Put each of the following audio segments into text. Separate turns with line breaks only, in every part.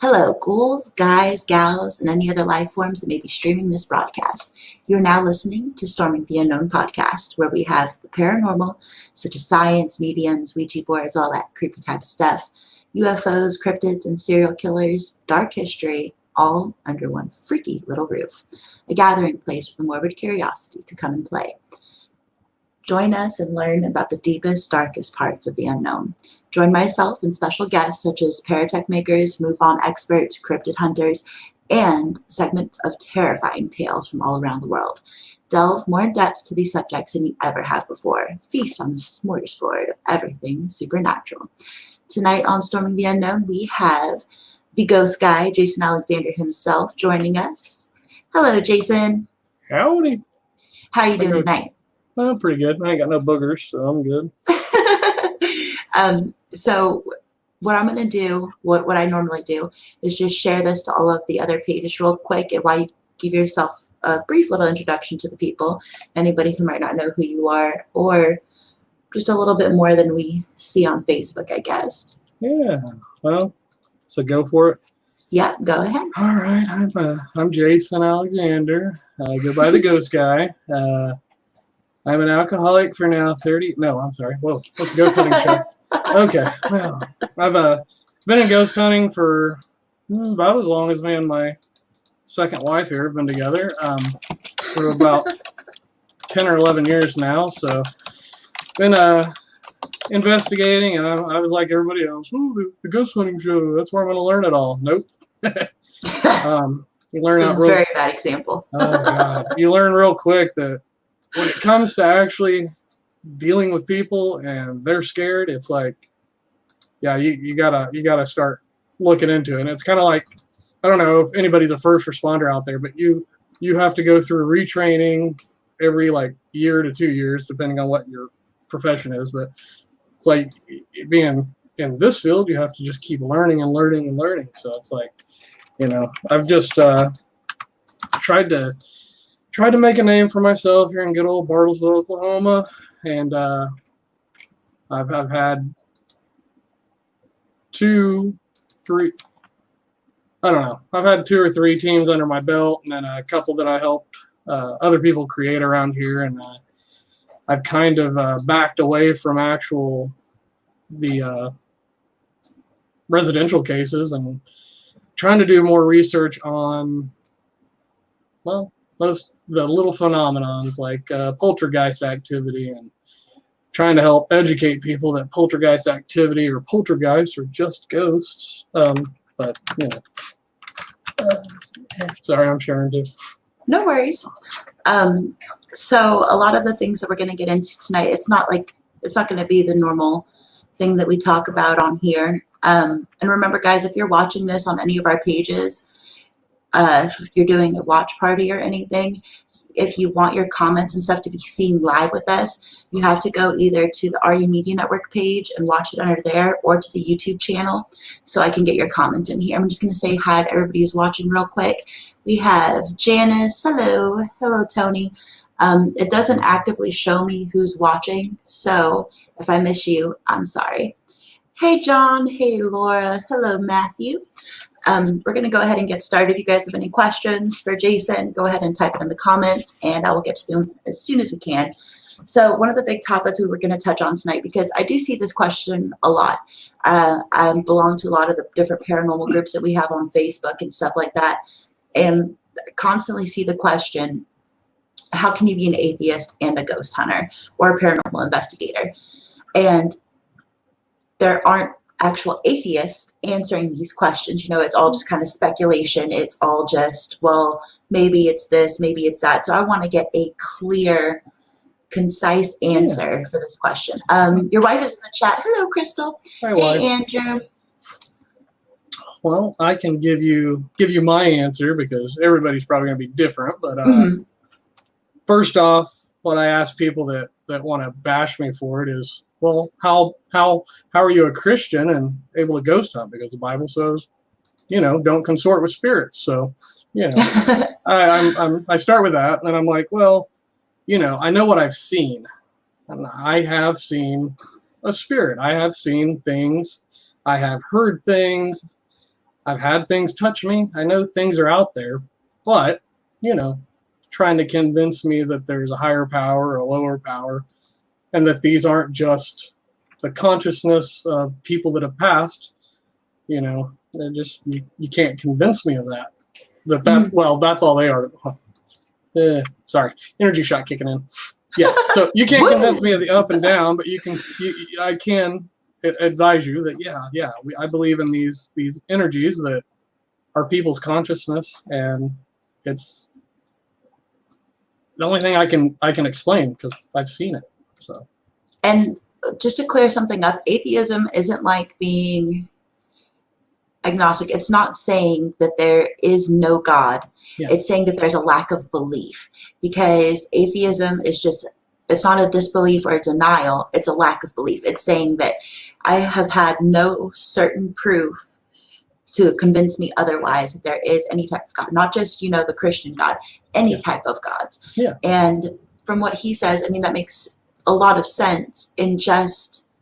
Hello, ghouls, guys, gals, and any other life forms that may be streaming this broadcast. You are now listening to Storming the Unknown podcast, where we have the paranormal, such as science, mediums, Ouija boards, all that creepy type of stuff, UFOs, cryptids, and serial killers, dark history, all under one freaky little roof. A gathering place for the morbid curiosity to come and play. Join us and learn about the deepest, darkest parts of the unknown. Join myself and special guests such as paratech makers, MUFON experts, cryptid hunters, and segments of terrifying tales from all around the world. Delve more in depth to these subjects than you ever have before. Feast on the smorgasbord of everything supernatural. Tonight on Storming the Unknown, we have the ghost guy, Jason Alexander himself, joining us. Hello, Jason.
Howdy.
How are you doing tonight?
Well, pretty good. I ain't got no boogers, so I'm good.
So what I'm going to do, what I normally do, is just share this to all of the other pages real quick, and while you give yourself a brief little introduction to the people, anybody who might not know who you are, or just a little bit more than we see on Facebook, I guess.
Yeah. Well, so go for it.
Yeah, go ahead.
All right. I'm Jason Alexander. I go by the Ghost Guy. I'm an alcoholic for now 30. No, I'm sorry. Whoa. What's a ghost hunting show? Okay. Well, I've been in ghost hunting for about as long as me and my second wife here have been together. For about 10 or 11 years now. So been investigating, and I was like everybody else. Ooh, the ghost hunting show. That's where I'm going to learn it all. Nope. You learn
It's
out
a very bad example.
Oh God! You learn real quick that when it comes to actually dealing with people and they're scared, it's like, yeah, you gotta start looking into it. And it's kind of like, I don't know if anybody's a first responder out there, but you have to go through retraining every like year to 2 years, depending on what your profession is. But it's like being in this field, you have to just keep learning and learning and learning. So it's like, I've just tried to make a name for myself here in good old Bartlesville, Oklahoma, and I've had 2, 3. I don't know. I've had 2 or 3 teams under my belt, and then a couple that I helped other people create around here, and I've kind of backed away from the residential cases and trying to do more research on, well, the little phenomenons like poltergeist activity, and trying to help educate people that poltergeist activity or poltergeists are just ghosts. But sorry, I'm sharing too.
No worries. So a lot of the things that we're going to get into tonight, it's not going to be the normal thing that we talk about on here. And remember, guys, if you're watching this on any of our pages, if you're doing a watch party or anything, if you want your comments and stuff to be seen live with us, you have to go either to the RU Media Network page and watch it under there, or to the YouTube channel, so I can get your comments in here. I'm just going to say hi to everybody who's watching real quick. We have Janice. Hello. Hello, Tony. It doesn't actively show me who's watching, so if I miss you, I'm sorry. Hey, John. Hey, Laura. Hello, Matthew. We're going to go ahead and get started. If you guys have any questions for Jason, go ahead and type it in the comments, and I will get to them as soon as we can. So one of the big topics we were going to touch on tonight, because I do see this question a lot. I belong to a lot of the different paranormal groups that we have on Facebook and stuff like that, and constantly see the question, how can you be an atheist and a ghost hunter or a paranormal investigator? And there aren't actual atheists answering these questions. It's all just kind of speculation. It's all just, well, maybe it's this, maybe it's that. So I want to get a clear, concise answer for this question. Your wife is in the chat. Hello, Crystal.
Hi,
hey, Andrew.
Well, I can give you my answer, because everybody's probably going to be different. But first off, what I ask people that want to bash me for it is, well, how are you a Christian and able to ghost hunt? Because the Bible says, don't consort with spirits. So, I start with that, and then I'm like, well, I know what I've seen, and I have seen a spirit. I have seen things. I have heard things. I've had things touch me. I know things are out there, but, trying to convince me that there's a higher power or a lower power, and that these aren't just the consciousness of people that have passed. They're just you can't convince me of that. Well, that's all they are. Sorry, energy shot kicking in. Yeah, so you can't convince me of the up and down, but I can advise you that I believe in these energies that are people's consciousness, and it's the only thing I can explain because I've seen it. So,
And just to clear something up, atheism isn't like being agnostic. It's not saying that there is no God.
Yeah.
It's saying that there's a lack of belief, because atheism is just, it's not a disbelief or a denial. It's a lack of belief. It's saying that I have had no certain proof to convince me otherwise that there is any type of God, not just, the Christian God, any type of gods.
Yeah.
And from what he says, I mean, that makes a lot of sense in just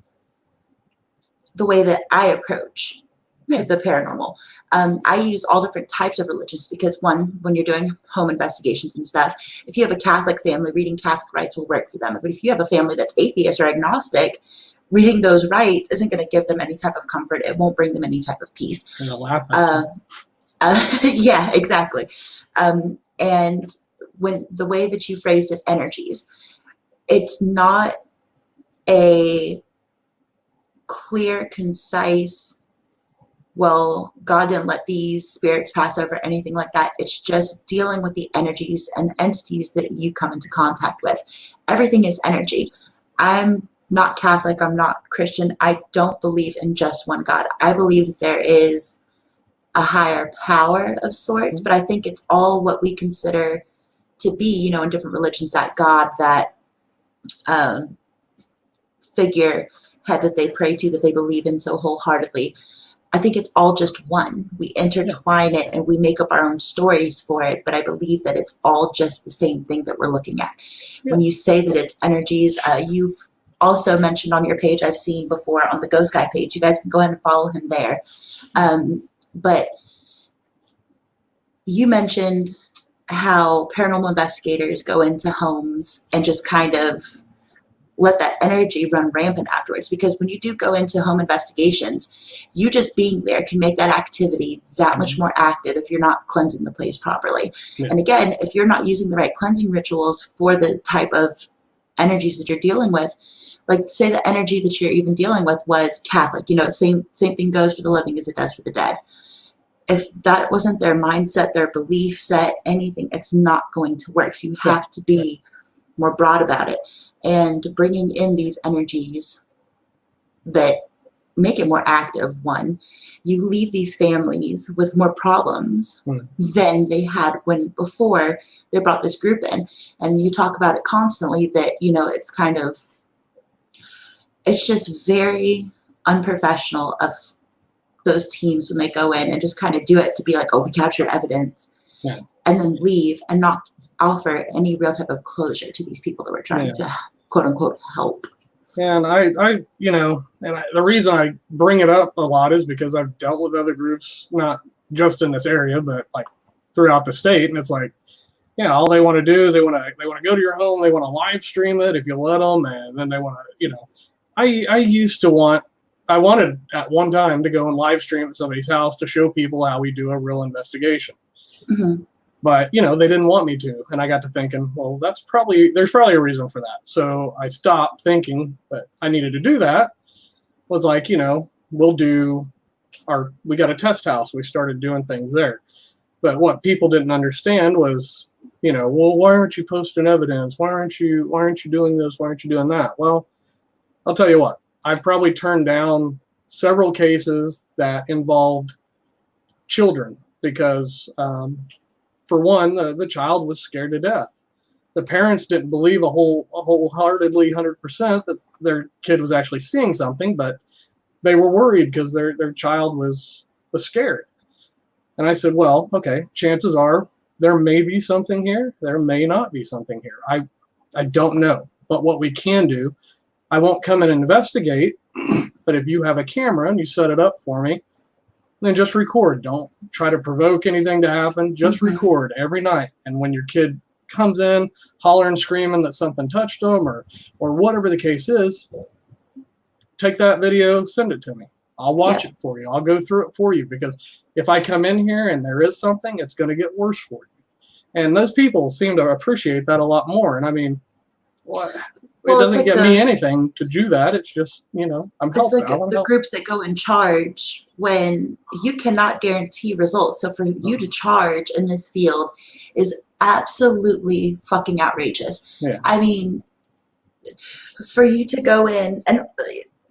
the way that I approach the paranormal. I use all different types of religions because, one, when you're doing home investigations and stuff, if you have a Catholic family, reading Catholic rites will work for them. But if you have a family that's atheist or agnostic, reading those rites isn't going to give them any type of comfort. It won't bring them any type of peace.
And they'll laugh at you.
Yeah, exactly. And when the way that you phrased it, energies, it's not a clear, concise, well, God didn't let these spirits pass over, anything like that. It's just dealing with the energies and entities that you come into contact with. Everything is energy. I'm not Catholic. I'm not Christian. I don't believe in just one God. I believe that there is a higher power of sorts, but I think it's all what we consider to be, in different religions, that God, that figure head that they pray to, that they believe in so wholeheartedly. I think it's all just one. We intertwine it and we make up our own stories for it, but I believe that it's all just the same thing that we're looking at. Yeah. When you say that it's energies, you've also mentioned on your page, I've seen before on the Ghost Guy page, you guys can go ahead and follow him there. But you mentioned how paranormal investigators go into homes and just kind of let that energy run rampant afterwards, because when you do go into home investigations, you just being there can make that activity that much more active if you're not cleansing the place properly. Yeah. And again, if you're not using the right cleansing rituals for the type of energies that you're dealing with, like say the energy that you're even dealing with was Catholic, same thing goes for the living as it does for the dead. If that wasn't their mindset, their belief set, anything, it's not going to work. So you have to be more broad about it. And bringing in these energies that make it more active, one, you leave these families with more problems than they had when before they brought this group in. And you talk about it constantly that, it's kind of, it's just very unprofessional of those teams when they go in and just kind of do it to be like, oh, we captured evidence, and then leave and not offer any real type of closure to these people that we're trying to quote unquote help.
And the reason I bring it up a lot is because I've dealt with other groups, not just in this area, but like throughout the state. And it's like, all they want to do is they want to go to your home. They want to live stream it if you let them. And then they want to, I wanted at one time to go and live stream at somebody's house to show people how we do a real investigation. Mm-hmm. But, they didn't want me to. And I got to thinking, well, there's probably a reason for that. So I stopped thinking that I needed to do that. Was like, we got a test house. We started doing things there. But what people didn't understand was, well, why aren't you posting evidence? Why aren't you doing this? Why aren't you doing that? Well, I'll tell you what, I've probably turned down several cases that involved children because, for one, the child was scared to death. The parents didn't believe wholeheartedly 100% that their kid was actually seeing something, but they were worried because their child was scared. And I said, well, okay, chances are there may be something here. There may not be something here. I don't know. But what we can do, I won't come and investigate, but if you have a camera and you set it up for me, then just record. Don't try to provoke anything to happen. Just record every night. And when your kid comes in hollering, screaming that something touched them or whatever the case is, take that video, send it to me. I'll watch it for you. I'll go through it for you, because if I come in here and there is something, it's going to get worse for you. And those people seem to appreciate that a lot more. And I mean, what? It doesn't
like
get me anything to do that. It's just, you know, I'm helping.
It's like the groups that go in charge when you cannot guarantee results. So for you to charge in this field is absolutely fucking outrageous.
Yeah.
I mean, for you to go in, and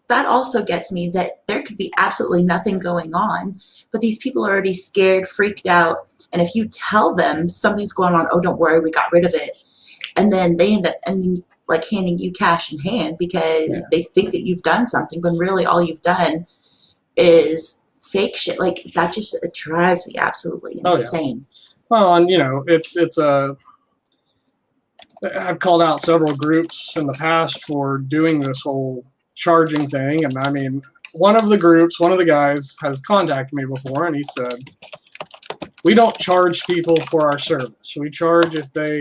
that also gets me that there could be absolutely nothing going on, but these people are already scared, freaked out. And if you tell them something's going on, oh, don't worry, we got rid of it. And then they end up, like handing you cash in hand because they think that you've done something when really all you've done is fake shit. Like that just, it drives me absolutely insane.
Well, and you know, I've called out several groups in the past for doing this whole charging thing. And I mean, one of the guys has contacted me before, and he said, we don't charge people for our service. We charge if they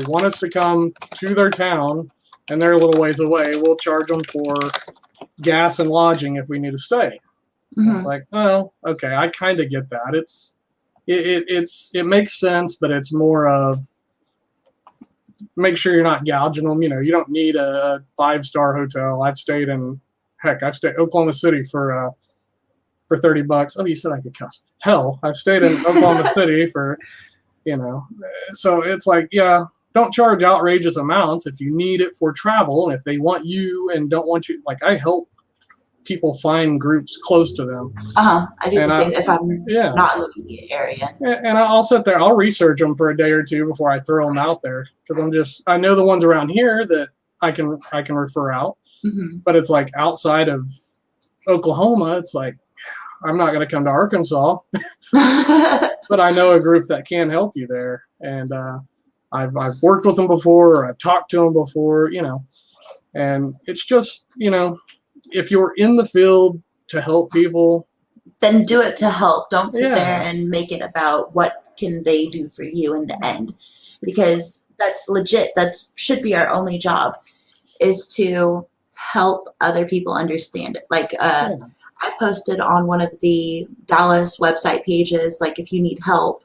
want us to come to their town and they're a little ways away, we'll charge them for gas and lodging if we need to stay. It's like, well, okay, I kind of get that. It makes sense, but it's more of make sure you're not gouging them. You know, you don't need a 5-star hotel. I've stayed Oklahoma City for $30. Oh, you said I could cuss. Hell, I've stayed in Oklahoma City for, you know, so it's like, yeah, don't charge outrageous amounts if you need it for travel. And if they want you and don't want you, like I help people find groups close to them.
I do the same if I'm not in the immediate area.
And I'll sit there, I'll research them for a day or two before I throw them out there, because I know the ones around here that I can refer out. But it's like outside of Oklahoma, it's like, I'm not going to come to Arkansas, but I know a group that can help you there. And I've worked with them before, or I've talked to them before, you know, and it's just, you know, if you're in the field to help people,
then do it to help. Don't sit there and make it about what can they do for you in the end, because that's legit. That should be our only job, is to help other people understand it. Like, I posted on one of the Dallas website pages, like if you need help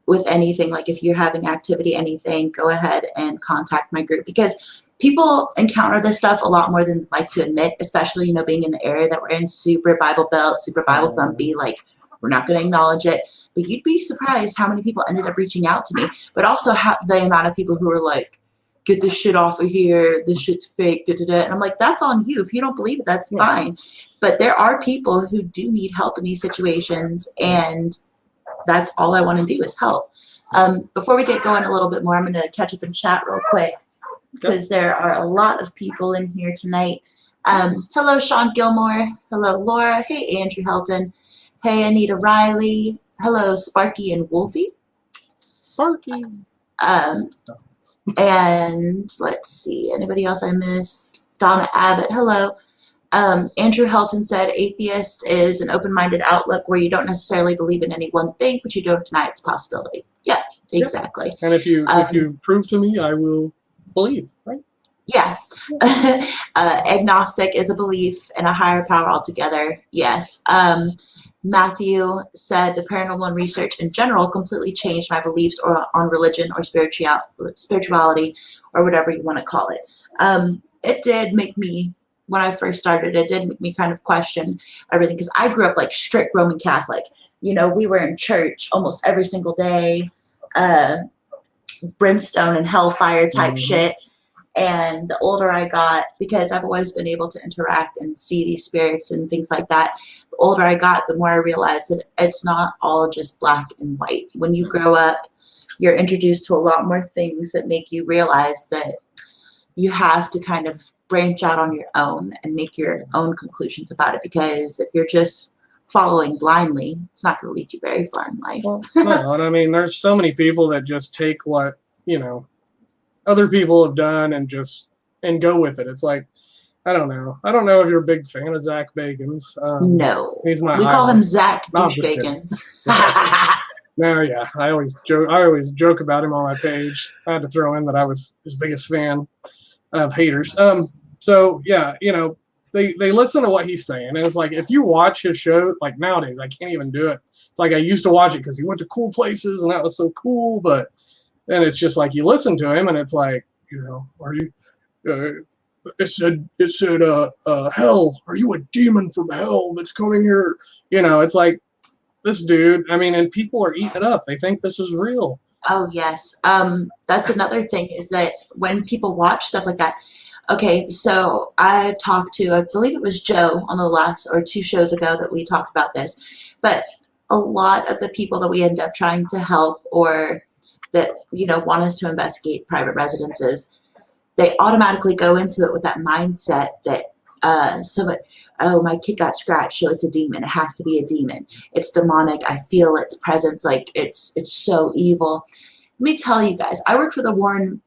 with anything, like if you're having activity, anything, go ahead and contact my group, because people encounter this stuff a lot more than like to admit, especially, you know, being in the area that we're in, super Bible Belt, super Bible thumpy, like we're not going to acknowledge it, but you'd be surprised how many people ended up reaching out to me, but also the amount of people who were like, get this shit off of here, this shit's fake, da, da, da. And I'm like, that's on you. If you don't believe it, that's fine. But there are people who do need help in these situations, and that's all I want to do is help. Before we get going a little bit more, I'm going to catch up and chat real quick, because there are a lot of people in here tonight. Hello, Sean Gilmore. Hello, Laura. Hey, Andrew Helton. Hey, Anita Riley. Hello, Sparky and Wolfie.
Sparky.
And let's see, anybody else I missed? Donna Abbott, hello. Andrew Helton said, atheist is an open-minded outlook where you don't necessarily believe in any one thing, but you don't deny its possibility. Yeah, exactly.
And if you prove to me, I will believe, right?
Yeah. Agnostic is a belief in a higher power altogether. Yes. Matthew said the paranormal and research in general completely changed my beliefs on religion or spirituality or whatever you want to call it. It did make me, when I first started, it did make me kind of question everything, because I grew up like strict Roman Catholic. You know, we were in church almost every single day, brimstone and hellfire type shit. And the older I got, because I've always been able to interact and see these spirits and things like that, the older I got, the more I realized that it's not all just black and white. When you grow up, you're introduced to a lot more things that make you realize that you have to kind of branch out on your own and make your own conclusions about it, because if you're just following blindly, it's not going to lead you very far in life.
Well, no, and I mean, there's so many people that just take what, you know, other people have done and go with it. It's like, I don't know. I don't know if you're a big fan of Zach Bagans.
No.
He's my
We call
idol.
him Zach
No, I'm
Douche
just kidding.
Bagans.
No, yeah. I always joke about him on my page. I had to throw in that I was his biggest fan of haters. So yeah, they listen to what he's saying, and it's like if you watch his show, like nowadays, I can't even do it. It's like I used to watch it because he went to cool places and that was so cool, but then it's just like you listen to him and it's like, are you? It said, hell. Are you a demon from hell that's coming here? It's like this dude. I mean, and people are eating it up. They think this is real.
Oh yes. That's another thing is that when people watch stuff like that. Okay, so I talked to, I believe it was Joe on the last or 2 shows ago that we talked about this, but a lot of the people that we end up trying to help or that want us to investigate private residences, they automatically go into it with that mindset that oh, my kid got scratched, so it's a demon. It has to be a demon. It's demonic. I feel its presence. Like it's so evil. Let me tell you guys, I work for the Warren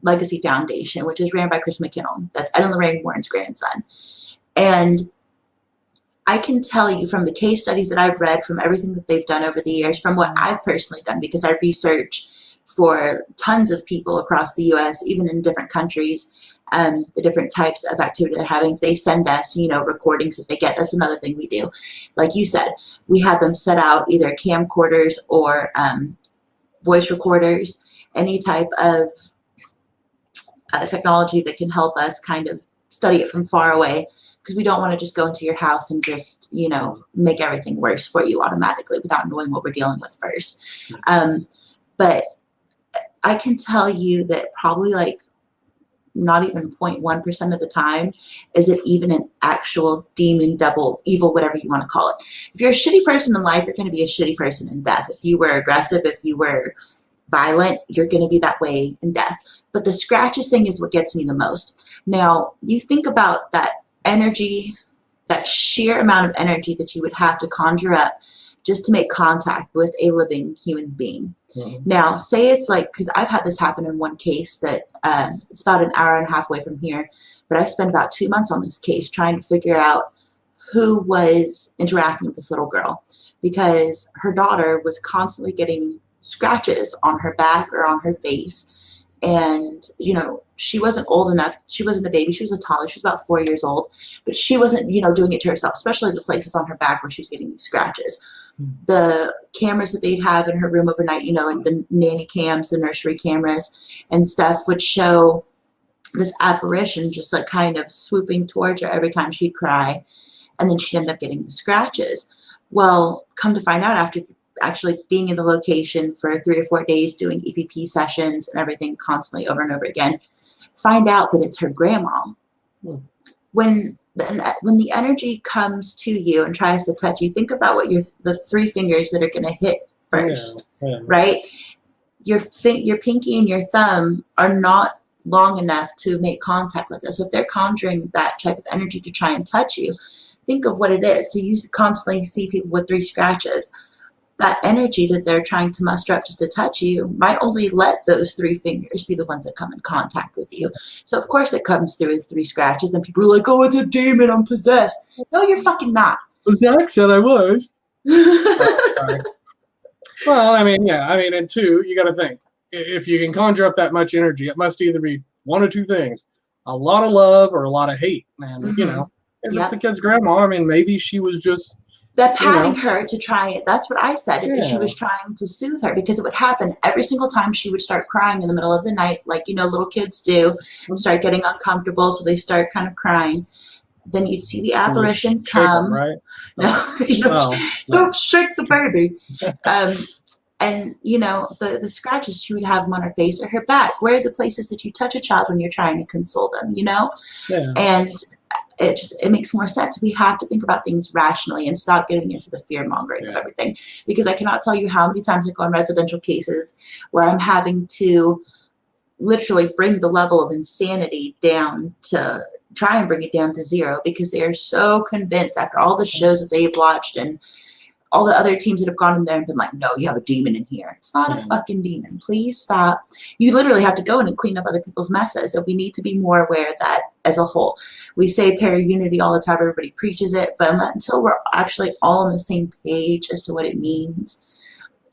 Legacy Foundation, which is ran by Chris McKinnell. That's Ed and Lorraine Warren's grandson. And I can tell you from the case studies that I've read, from everything that they've done over the years, from what I've personally done, because I research for tons of people across the U.S., even in different countries, the different types of activity they're having. They send us, recordings that they get. That's another thing we do. Like you said, we have them set out either camcorders or voice recorders, any type of technology that can help us kind of study it from far away, because we don't want to just go into your house and just, make everything worse for you automatically without knowing what we're dealing with first. But I can tell you that probably like not even 0.1% of the time is it even an actual demon, devil, evil, whatever you want to call it. If you're a shitty person in life, you're going to be a shitty person in death. If you were aggressive, if you were violent, you're going to be that way in death. But the scratches thing is what gets me the most. Now, you think about that energy, that sheer amount of energy that you would have to conjure up just to make contact with a living human being. Mm-hmm. Now, say it's like, because I've had this happen in one case that it's about an hour and a half away from here, but I spent about 2 months on this case trying to figure out who was interacting with this little girl, because her daughter was constantly getting scratches on her back or on her face. And, she wasn't old enough. She wasn't a baby. She was a toddler. She was about 4 years old, but she wasn't, doing it to herself, especially the places on her back where she was getting these scratches. The cameras that they'd have in her room overnight, like the nanny cams, the nursery cameras and stuff, would show this apparition just like kind of swooping towards her every time she'd cry. And then she'd end up getting the scratches. Well, come to find out, after actually being in the location for 3 or 4 days, doing EVP sessions and everything constantly over and over again, find out that it's her grandma. When the energy comes to you and tries to touch you, think about what the 3 fingers that are going to hit first, right? Your pinky and your thumb are not long enough to make contact with us. So if they're conjuring that type of energy to try and touch you, think of what it is. So you constantly see people with 3 scratches. That energy that they're trying to muster up just to touch you might only let those 3 fingers be the ones that come in contact with you. So of course it comes through as 3 scratches. Then people are like, oh, it's a demon, I'm possessed. No, you're fucking not.
Zach said I was. Well, I mean, yeah. I mean, and 2, you got to think. If you can conjure up that much energy, it must either be 1 or 2 things. A lot of love or a lot of hate. And, if it's the kid's grandma, I mean, maybe she was just...
That patting her to try it, that's what I said. Yeah. She was trying to soothe her, because it would happen every single time she would start crying in the middle of the night, like, little kids do, start getting uncomfortable, so they start kind of crying. Then you'd see the apparition come. Them, right? No, don't shake the baby. And, the scratches, she would have them on her face or her back. Where are the places that you touch a child when you're trying to console them, Yeah. And it makes more sense. We have to think about things rationally and stop getting into the fear mongering of everything. Because I cannot tell you how many times I go on residential cases where I'm having to literally bring the level of insanity down to try and bring it down to 0, because they are so convinced after all the shows that they've watched and all the other teams that have gone in there and been like, no, you have a demon in here. It's not a fucking demon. Please stop. You literally have to go in and clean up other people's messes. And we need to be more aware of that as a whole. We say para-unity all the time. Everybody preaches it. But until we're actually all on the same page as to what it means,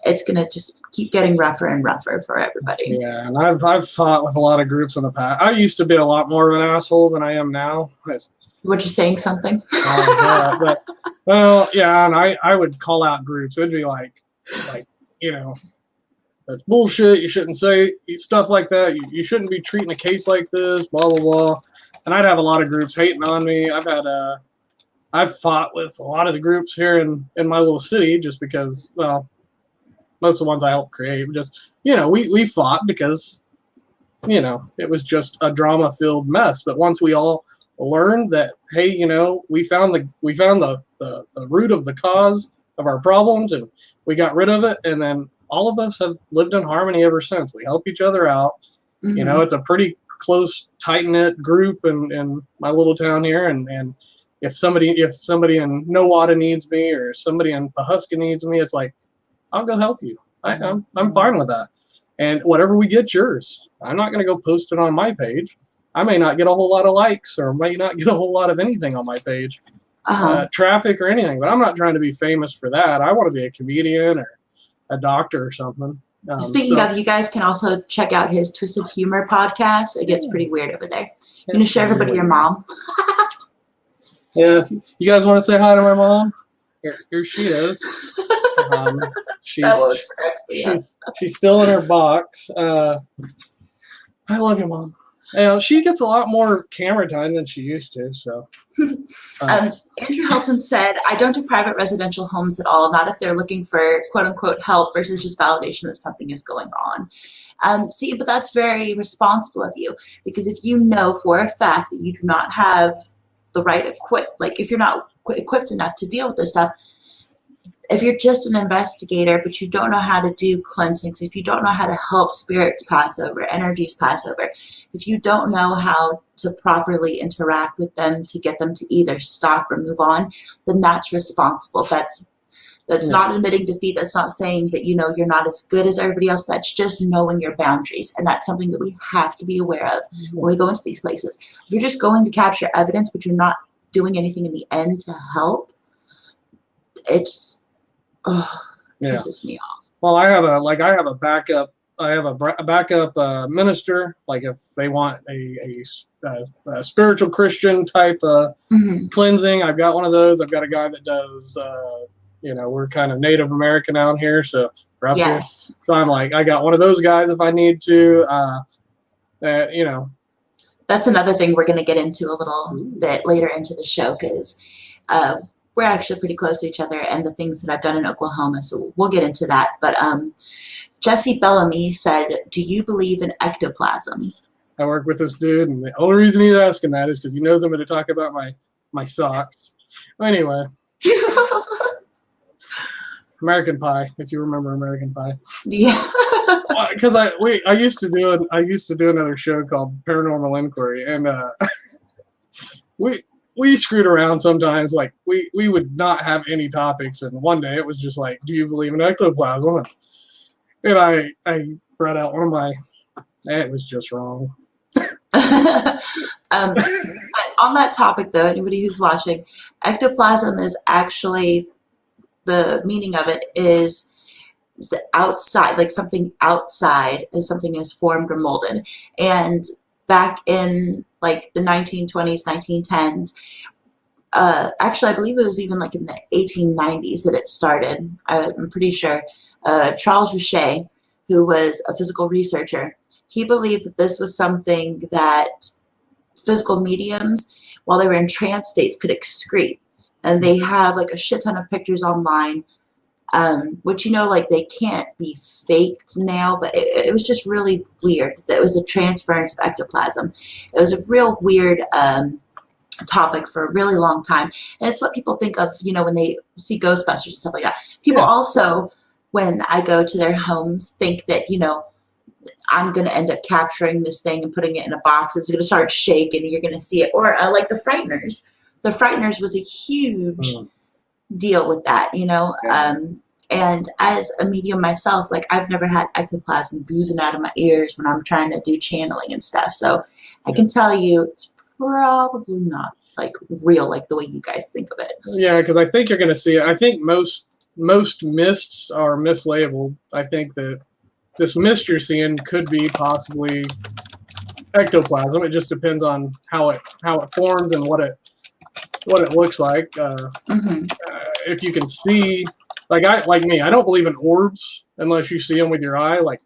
it's going to just keep getting rougher and rougher for everybody.
Yeah, and I've fought with a lot of groups in the past. I used to be a lot more of an asshole than I am now.
What, you saying something?
But well, yeah, and I would call out groups. It'd be like that's bullshit. You shouldn't say stuff like that. You shouldn't be treating a case like this. Blah blah blah. And I'd have a lot of groups hating on me. I've fought with a lot of the groups here in my little city just because, well, most of the ones I helped create, just we fought because it was just a drama-filled mess. But once we all learned that, hey, we found the root of the cause of our problems and we got rid of it, and then all of us have lived in harmony ever since. We help each other out.
Mm-hmm.
It's a pretty close, tight-knit group in my little town here, and if somebody in Nowata needs me or somebody in Pahuska needs me, it's like, I'll go help you. I'm fine with that. And whatever we get, yours. I'm not going to go post it on my page. I may not get a whole lot of likes or may not get a whole lot of anything on my page, traffic or anything. But I'm not trying to be famous for that. I want to be a comedian or a doctor or something.
Speaking of, you guys can also check out his Twisted Humor podcast. It gets pretty weird over there. You're going to show everybody your mom.
Yeah, if you guys want to say hi to my mom, here she is. She's still in her box. I love you, Mom. She gets a lot more camera time than she used to. So,
Andrew Helton said, "I don't do private residential homes at all. Not if they're looking for quote unquote help versus just validation that something is going on." See, but that's very responsible of you, because if you know for a fact that you do not have the right if you're not equipped enough to deal with this stuff. If you're just an investigator, but you don't know how to do cleansings, if you don't know how to help spirits pass over, energies pass over, if you don't know how to properly interact with them to get them to either stop or move on, then that's responsible. That's not admitting defeat. That's not saying that, you're not as good as everybody else. That's just knowing your boundaries. And that's something that we have to be aware of when we go into these places. If you're just going to capture evidence, but you're not doing anything in the end to help, pisses me off.
Well, I have a backup. I have a backup minister. Like if they want a spiritual Christian type cleansing, I've got one of those. I've got a guy that does. We're kind of Native American out here, so we're up here. So I'm like, I got one of those guys if I need to.
That's another thing we're going to get into a little bit later into the show, because we're actually pretty close to each other and the things that I've done in Oklahoma. So we'll get into that. But Jesse Bellamy said, "Do you believe in ectoplasm?"
I work with this dude, and the only reason he's asking that is because he knows I'm going to talk about my socks. Anyway. American Pie, if you remember American Pie.
Yeah.
Because I used to do another show called Paranormal Inquiry, and we screwed around sometimes. Like we would not have any topics, and one day it was just like, "Do you believe in ectoplasm?" And I brought out one of my. It was just wrong.
On that topic, though, anybody who's watching, ectoplasm is actually, the meaning of it is the outside, like something outside as something is formed or molded. And back in like the 1920s, 1910s, actually I believe it was even like in the 1890s that it started. I'm pretty sure Charles Richet, who was a physical researcher, he believed that this was something that physical mediums, while they were in trance states, could excrete. And they have like a shit ton of pictures online, which, like they can't be faked now, but it was just really weird. That was a transference of ectoplasm. It was a real weird topic for a really long time. And it's what people think of, when they see Ghostbusters and stuff like that. People also, when I go to their homes, think that, I'm going to end up capturing this thing and putting it in a box. It's going to start shaking and you're going to see it. Or like the Frighteners. The Frighteners was a huge deal with that, you know. And as a medium myself, like I've never had ectoplasm oozing out of my ears when I'm trying to do channeling and stuff. So I can tell you it's probably not like real, like the way you guys think of it.
Yeah, because I think you're going to see it. I think most mists are mislabeled. I think that this mist you're seeing could be possibly ectoplasm. It just depends on how it forms and what it looks like. If you can see, like me, I don't believe in orbs unless you see them with your eye. Like,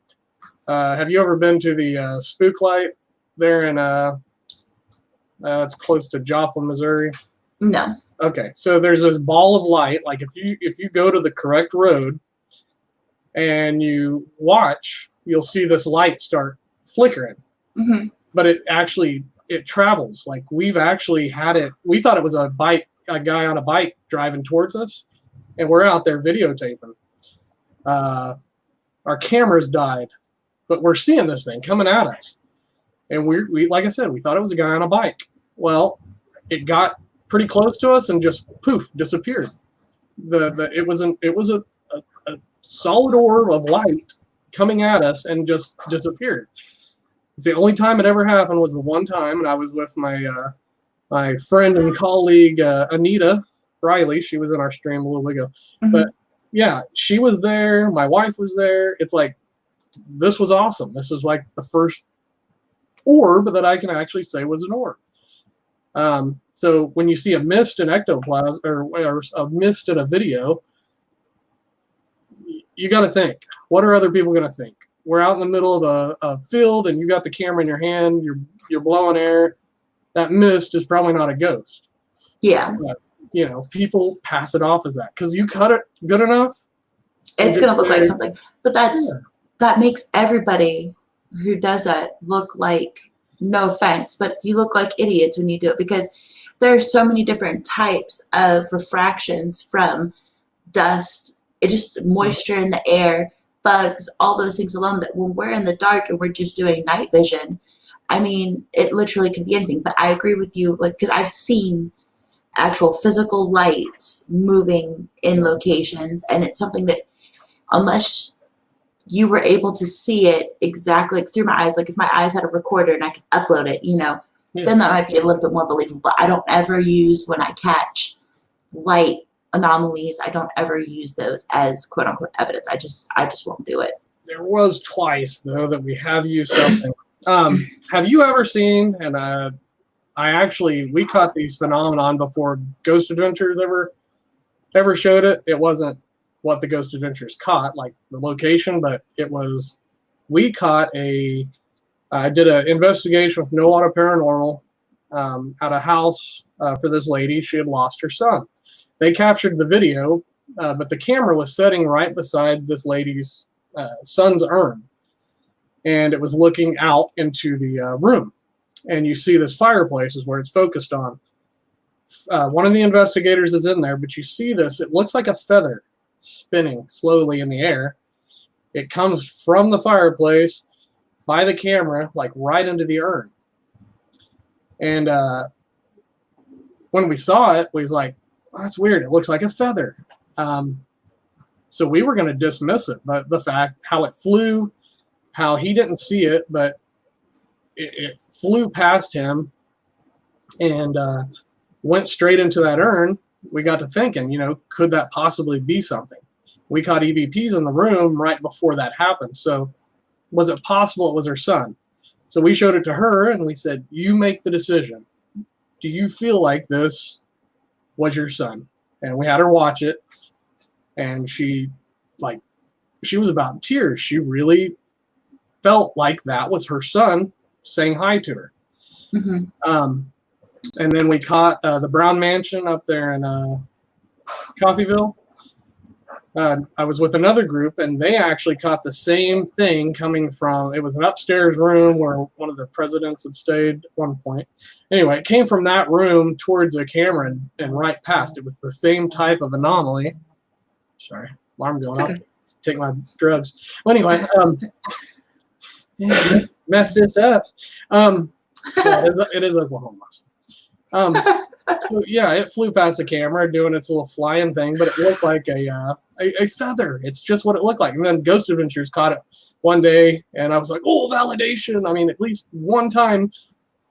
have you ever been to the Spook Light there in it's close to Joplin, Missouri?
No.
Okay, so there's this ball of light. Like if you go to the correct road and you watch, you'll see this light start flickering. But it travels. Like we've actually had it. We thought it was a guy on a bike driving towards us, and we're out there videotaping. Our cameras died, but we're seeing this thing coming at us, and we like I said, we thought it was a guy on a bike. Well, it got pretty close to us and just poof disappeared. It was a solid orb of light coming at us and just disappeared. It's the only time it ever happened was the one time, and I was with my friend and colleague Anita Riley. She was in our stream a little bit ago, but yeah, she was there. My wife was there. It's like this was awesome. This is like the first orb that I can actually say was an orb. So when you see a mist in ectoplasm or a mist in a video, you got to think, what are other people going to think? We're out in the middle of a field and you got the camera in your hand, you're blowing air. That mist is probably not a ghost.
Yeah.
But, you know, people pass it off as that because you cut it good enough.
It's going to look like something. But that makes everybody who does that look like, no offense, but you look like idiots when you do it, because there are so many different types of refractions from dust, just moisture in the air, bugs, all those things alone, that when we're in the dark and we're just doing night vision, I mean, it literally could be anything. But I agree with you, like, because I've seen actual physical lights moving in locations, and it's something that unless you were able to see it exactly like through my eyes, like if my eyes had a recorder and I could upload it, you know, then that might be a little bit more believable. But I don't ever use, when I catch light anomalies, I don't ever use those as quote unquote evidence. I just won't do it.
There was twice though that we have used something. Have you ever seen, and we caught these phenomenon before Ghost Adventures ever showed it. It wasn't what the Ghost Adventures caught, like the location, but we caught I did an investigation with No Auto Paranormal at a house for this lady. She had lost her son. They captured the video, but the camera was sitting right beside this lady's son's urn, and it was looking out into the room. And you see this fireplace is where it's focused on. One of the investigators is in there, but you see this. It looks like a feather spinning slowly in the air. It comes from the fireplace by the camera, like right into the urn. And when we saw it, we was like, oh, that's weird. It looks like a feather. So we were going to dismiss it, but the fact how it flew, how he didn't see it, but it flew past him and went straight into that urn. We got to thinking, you know, could that possibly be something? We caught EVPs in the room right before that happened. So was it possible it was her son? So we showed it to her and we said, you make the decision. Do you feel like this was your son? And we had her watch it, and she was about in tears. She really felt like that was her son saying hi to her. And then we caught the Brown Mansion up there in Coffeyville. I was with another group, and they actually caught the same thing coming from, it was an upstairs room where one of the presidents had stayed at one point. Anyway, it came from that room towards the camera and right past. It was the same type of anomaly. Sorry, alarm going off. Take my drugs. Well, anyway, mess this up. Yeah, it is Oklahoma. So yeah, it flew past the camera doing its little flying thing, but it looked like a feather. It's just what it looked like. And then Ghost Adventures caught it one day, and I was like, oh, validation. I mean, at least one time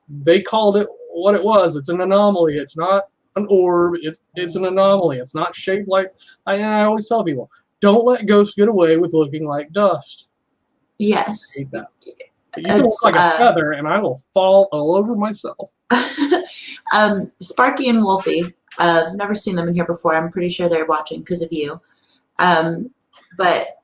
they called it what it was. It's an anomaly. It's not an orb. It's an anomaly. It's not shaped like. I always tell people, don't let ghosts get away with looking like dust.
Yes.
I hate that. You can look
It's
like a feather, and I will fall all over myself.
Sparky and Wolfie. I've never seen them in here before. I'm pretty sure they're watching because of you. But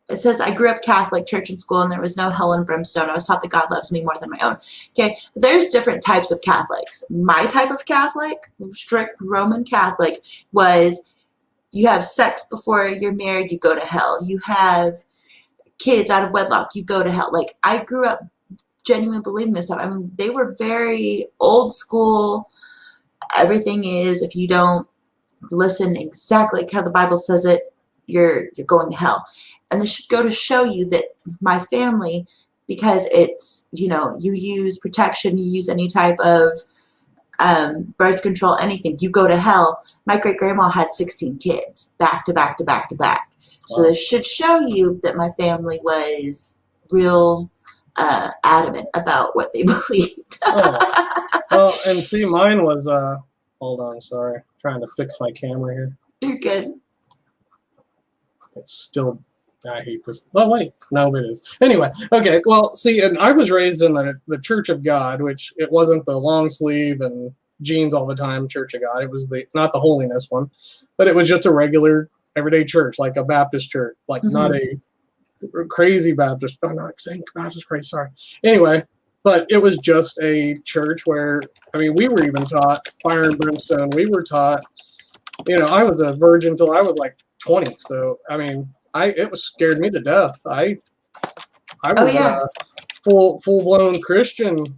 it says, I grew up Catholic, church and school, and there was no hell and brimstone. I was taught that God loves me more than my own. Okay, but there's different types of Catholics. My type of Catholic, strict Roman Catholic, was you have sex before you're married, you go to hell. You have kids out of wedlock, you go to hell. Like, I grew up genuinely believing this stuff. I mean, they were very old school. Everything is, if you don't listen exactly like how the Bible says it, you're going to hell. And this should go to show you that my family, because it's, you use protection, you use any type of birth control, anything, you go to hell. My great grandma had 16 kids back to back to back to back. So
Wow.
this should show you that my family was real adamant about what they believed.
Oh. Well, and see, mine was hold on, sorry. Trying to fix my camera here.
You're good.
It's still, I hate this. Oh, wait. No, it is. Anyway, okay. Well, see, and I was raised in the Church of God, which it wasn't the long sleeve and jeans all the time Church of God. It was not the holiness one, but it was just a regular everyday church, like a Baptist church, like not a crazy Baptist. Oh, not saying Baptist crazy, sorry. Anyway, but it was just a church where, I mean, we were even taught fire and brimstone. We were taught, I was a virgin until I was like 20. So, I mean, it was scared me to death. I was a full blown Christian,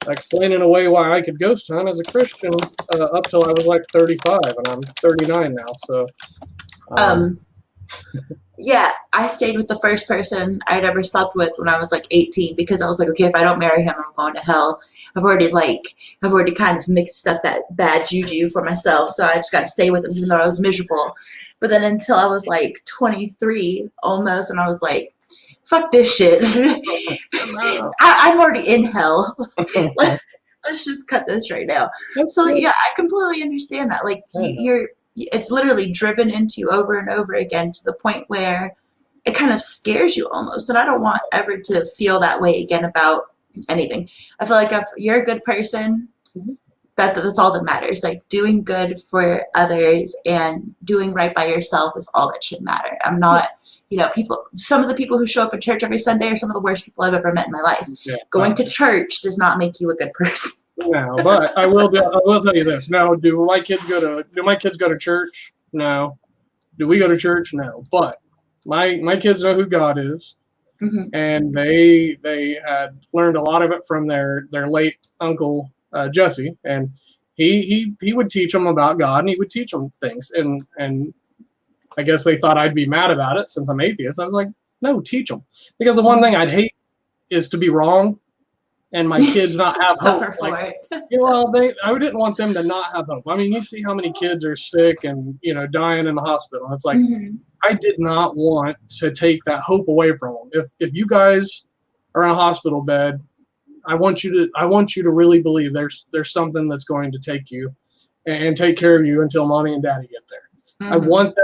explaining away why I could ghost hunt as a Christian up till I was like 35, and I'm 39 now. So,
yeah, I stayed with the first person I'd ever slept with when I was like 18 because I was like, okay, if I don't marry him, I'm going to hell. I've already kind of mixed up that bad juju for myself, so I just got to stay with him even though I was miserable. But then until I was like 23 almost, and I was like, fuck this shit. I'm already in hell. Let's just cut this right now. So yeah, I completely understand that. Like it's literally driven into you over and over again to the point where it kind of scares you almost. And I don't want ever to feel that way again about anything. I feel like if you're a good person, that's all that matters. Like doing good for others and doing right by yourself is all that should matter. I'm not, some of the people who show up at church every Sunday are some of the worst people I've ever met in my life. Yeah. Going to church does not make you a good person.
No, but I will tell you this. Now, do my kids go to church? No. Do we go to church? No. But my kids know who God is, and they had learned a lot of it from their late uncle Jesse, and he would teach them about God, and he would teach them things, and I guess they thought I'd be mad about it since I'm atheist. I was like, no, teach them, because the one thing I'd hate is to be wrong and my kids not have hope. Like, I didn't want them to not have hope. I mean, you see how many kids are sick and dying in the hospital. It's like I did not want to take that hope away from them. If you guys are in a hospital bed, I want you to really believe there's something that's going to take you and take care of you until mommy and daddy get there. I want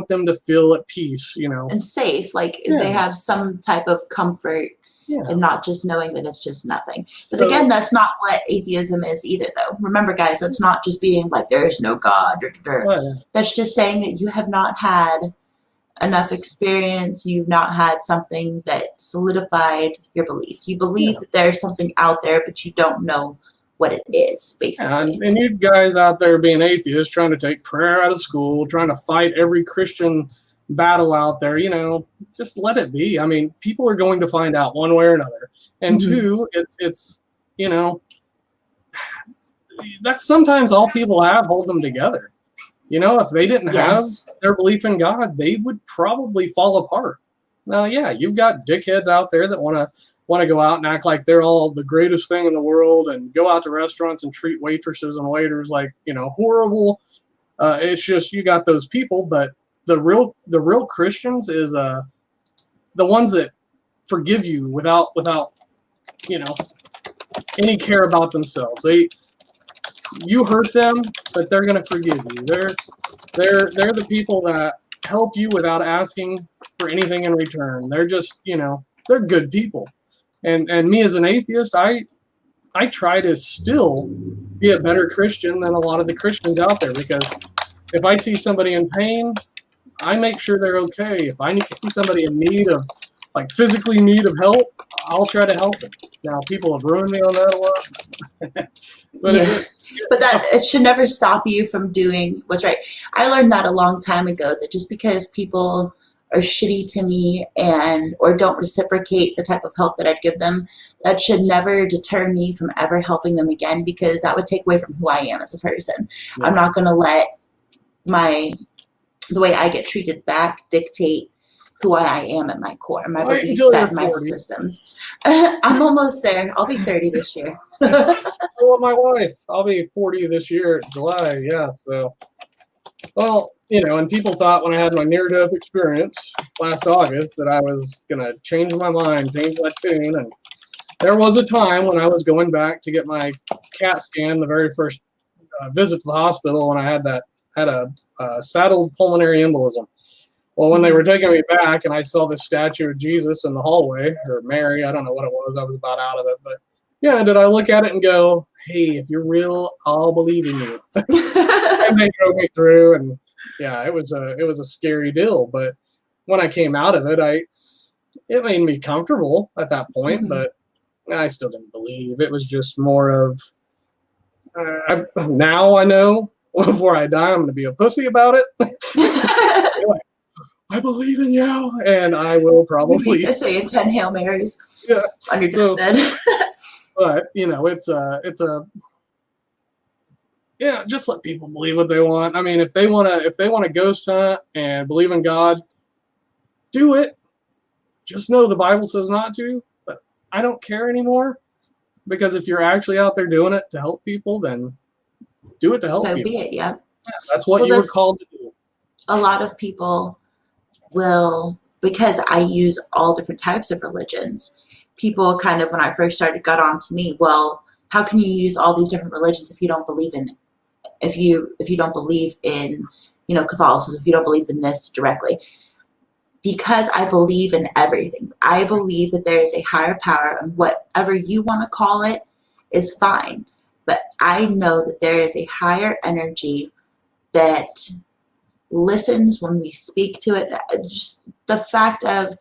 them to feel at peace,
and safe. Like they have some type of comfort. Yeah. And not just knowing that it's just nothing. But again, that's not what atheism is either, though. Remember, guys, that's not just being like, there is no God. That's just saying that you have not had enough experience. You've not had something that solidified your belief. You believe that there's something out there, but you don't know what it is, basically.
And you guys out there being atheists, trying to take prayer out of school, trying to fight every Christian battle out there, just let it be. I mean, people are going to find out one way or another. And two, it's that's sometimes all people have hold them together. If they didn't have their belief in God, they would probably fall apart. Now, yeah, you've got dickheads out there that want to go out and act like they're all the greatest thing in the world and go out to restaurants and treat waitresses and waiters like, horrible. It's just you got those people, but the real Christians is the ones that forgive you without you know any care about themselves. You hurt them, but they're gonna forgive you. They're the people that help you without asking for anything in return. They're just they're good people. And me as an atheist, I try to still be a better Christian than a lot of the Christians out there, because if I see somebody in pain, I make sure they're okay. If I need to see somebody in need of, like physically in need of help, I'll try to help them. Now, people have ruined me on that a lot, but
Yeah. But that it should never stop you from doing what's right. I learned that a long time ago, that just because people are shitty to me and or don't reciprocate the type of help that I'd give them, that should never deter me from ever helping them again, because that would take away from who I am as a person.
Yeah.
I'm not going to let the way I get treated back dictate who I am at my core, my
Wait
belief
until
set,
you're
my
40.
systems. I'm almost there. I'll be 30 this year.
So will my wife. I'll be 40 this year, July. Yeah. So, well, and people thought when I had my near-death experience last August that I was gonna change my mind, change my tune, and there was a time when I was going back to get my CAT scan, the very first visit to the hospital, when I had a saddled pulmonary embolism. Well, when they were taking me back and I saw the statue of Jesus in the hallway, or Mary, I don't know what it was. I was about out of it. But yeah, did I look at it and go, hey, if you're real, I'll believe in you. And they drove me through, and yeah, it was a scary deal. But when I came out of it, it made me comfortable at that point,
Mhm.
but I still didn't believe. It was just more of, now I know before I die, I'm going to be a pussy about it. Like, I believe in you, and I will probably
saying 10 Hail Marys
yeah.
on your
So,
deathbed.
but it's a yeah. Just let people believe what they want. I mean, if they wanna ghost hunt and believe in God, do it. Just know the Bible says not to. But I don't care anymore, because if you're actually out there doing it to help people, then do it to help
So
people.
be it. Yeah.
That's what
Well,
you were
that's
called to do.
a lot of people will, because I use all different types of religions, people kind of, when I first started, got on to me, well, how can you use all these different religions if you don't believe in, if you don't believe in, Catholicism, if you don't believe in this directly? Because I believe in everything. I believe that there is a higher power, and whatever you want to call it is fine. But I know that there is a higher energy that listens when we speak to it. Just the fact of,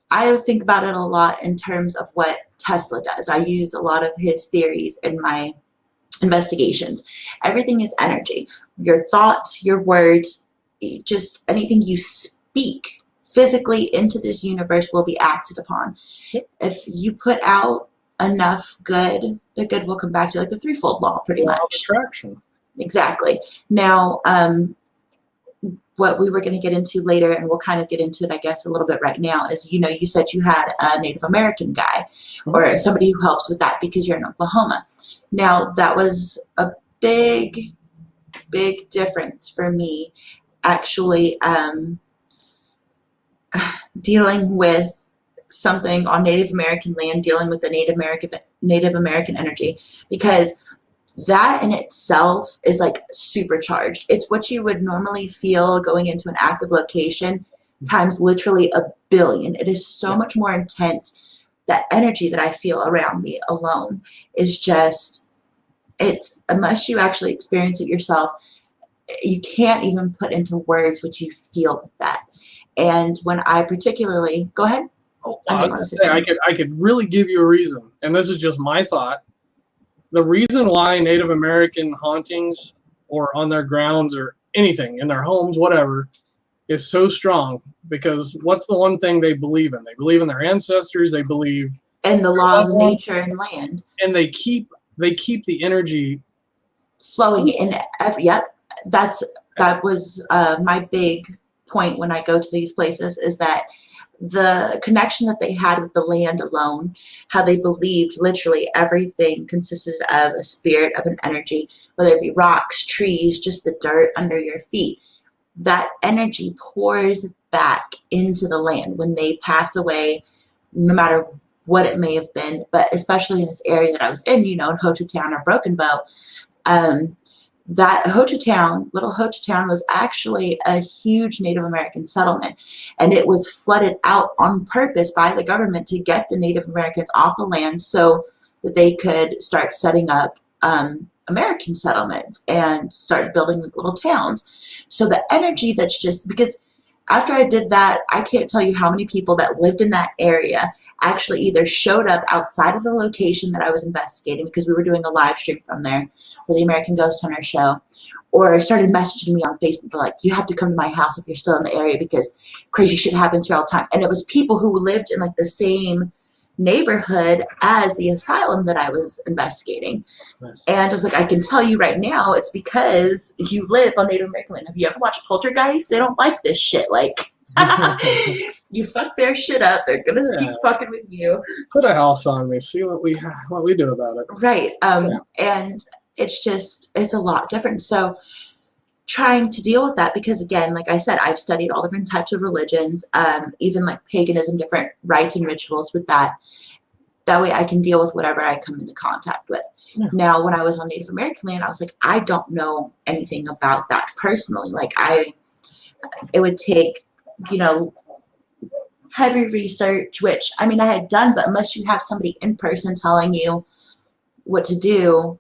I think about it a lot in terms of what Tesla does. I use a lot of his theories in my investigations. Everything is energy. Your thoughts, your words, just anything you speak physically into this universe will be acted upon.
Yep.
If you put out enough good, the good will come back to you, like the threefold law, pretty
Law of
much.
attraction.
Exactly. Now, what we were going to get into later, and we'll kind of get into it, I guess, a little bit right now, is, you said you had a Native American guy or somebody who helps with that because you're in Oklahoma. Now, that was a big, big difference for me, actually, dealing with something on Native American land, dealing with the Native American energy, because that in itself is like supercharged. It's what you would normally feel going into an active location times literally a billion. It is so much more intense. That energy that I feel around me alone is just, it's, unless you actually experience it yourself, you can't even put into words what you feel with that. And when I particularly, go ahead.
Oh, I was gonna say, I could really give you a reason, and this is just my thought. The reason why Native American hauntings, or on their grounds, or anything in their homes, whatever, is so strong, because what's the one thing they believe in? They believe in their ancestors. They believe
in the
in
law of
loved ones,
nature and land,
and they keep the energy
flowing in every. Yep, that was my big point when I go to these places, is that the connection that they had with the land alone, how they believed literally everything consisted of a spirit, of an energy, whether it be rocks, trees, just the dirt under your feet. That energy pours back into the land when they pass away, no matter what it may have been, but especially in this area that I was in, in Ho Chi Town or Broken Bow. That Little Ho Chi Town was actually a huge Native American settlement, and it was flooded out on purpose by the government to get the Native Americans off the land so that they could start setting up American settlements and start building little towns. So the energy that's just, because after I did that, I can't tell you how many people that lived in that area actually either showed up outside of the location that I was investigating, because we were doing a live stream from there for the American Ghost Hunter show, or started messaging me on Facebook like, you have to come to my house if you're still in the area because crazy shit happens here all the time. And it was people who lived in like the same neighborhood as the asylum that I was investigating.
Nice.
And I was like, I can tell you right now, it's because you live on Native American land. Have you ever watched Poltergeist? They don't like this shit. Like, you fuck their shit up, they're gonna keep fucking with you.
Put a house on me, see what we do about it.
Right. And it's a lot different. So trying to deal with that, because again, like I said, I've studied all different types of religions, even like paganism, different rites and rituals with that. That way I can deal with whatever I come into contact with. Yeah. Now, when I was on Native American land, I was like, I don't know anything about that personally. Like it would take, heavy research, which I had done, but unless you have somebody in person telling you what to do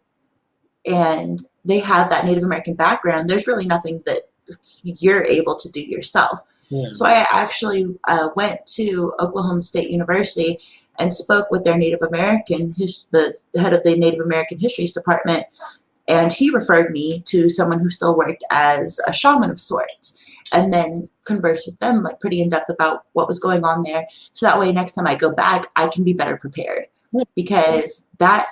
and they have that Native American background, there's really nothing that you're able to do yourself. Yeah. So I actually went to Oklahoma State University and spoke with their Native American, the head of the Native American Histories Department, and he referred me to someone who still worked as a shaman of sorts, and then converse with them like pretty in depth about what was going on there. So that way, next time I go back, I can be better prepared, because that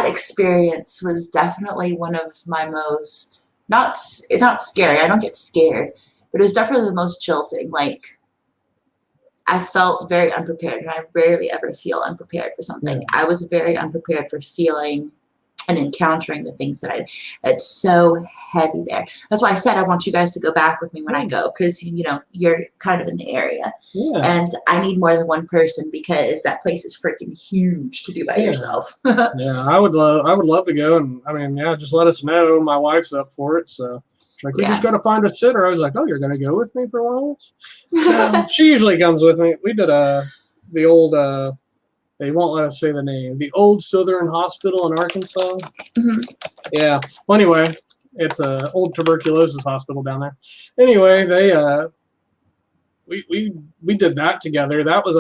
experience was definitely one of my most, not scary. I don't get scared, but it was definitely the most jolting. Like, I felt very unprepared, and I rarely ever feel unprepared for something. Yeah. I was very unprepared for feeling and encountering the things that it's so heavy there. That's why I said I want you guys to go back with me when I go, because you're kind of in the area, and I need more than one person, because that place is freaking huge to do by yourself.
Yeah, I would love to go, and just let us know. My wife's up for it, so we just got to find a sitter. I was like, oh, you're gonna go with me for once? She usually comes with me. We did the old. They won't let us say the name. The old Southern Hospital in Arkansas. Mm-hmm. Yeah. Well, anyway, it's a old tuberculosis hospital down there. Anyway, they we did that together. That was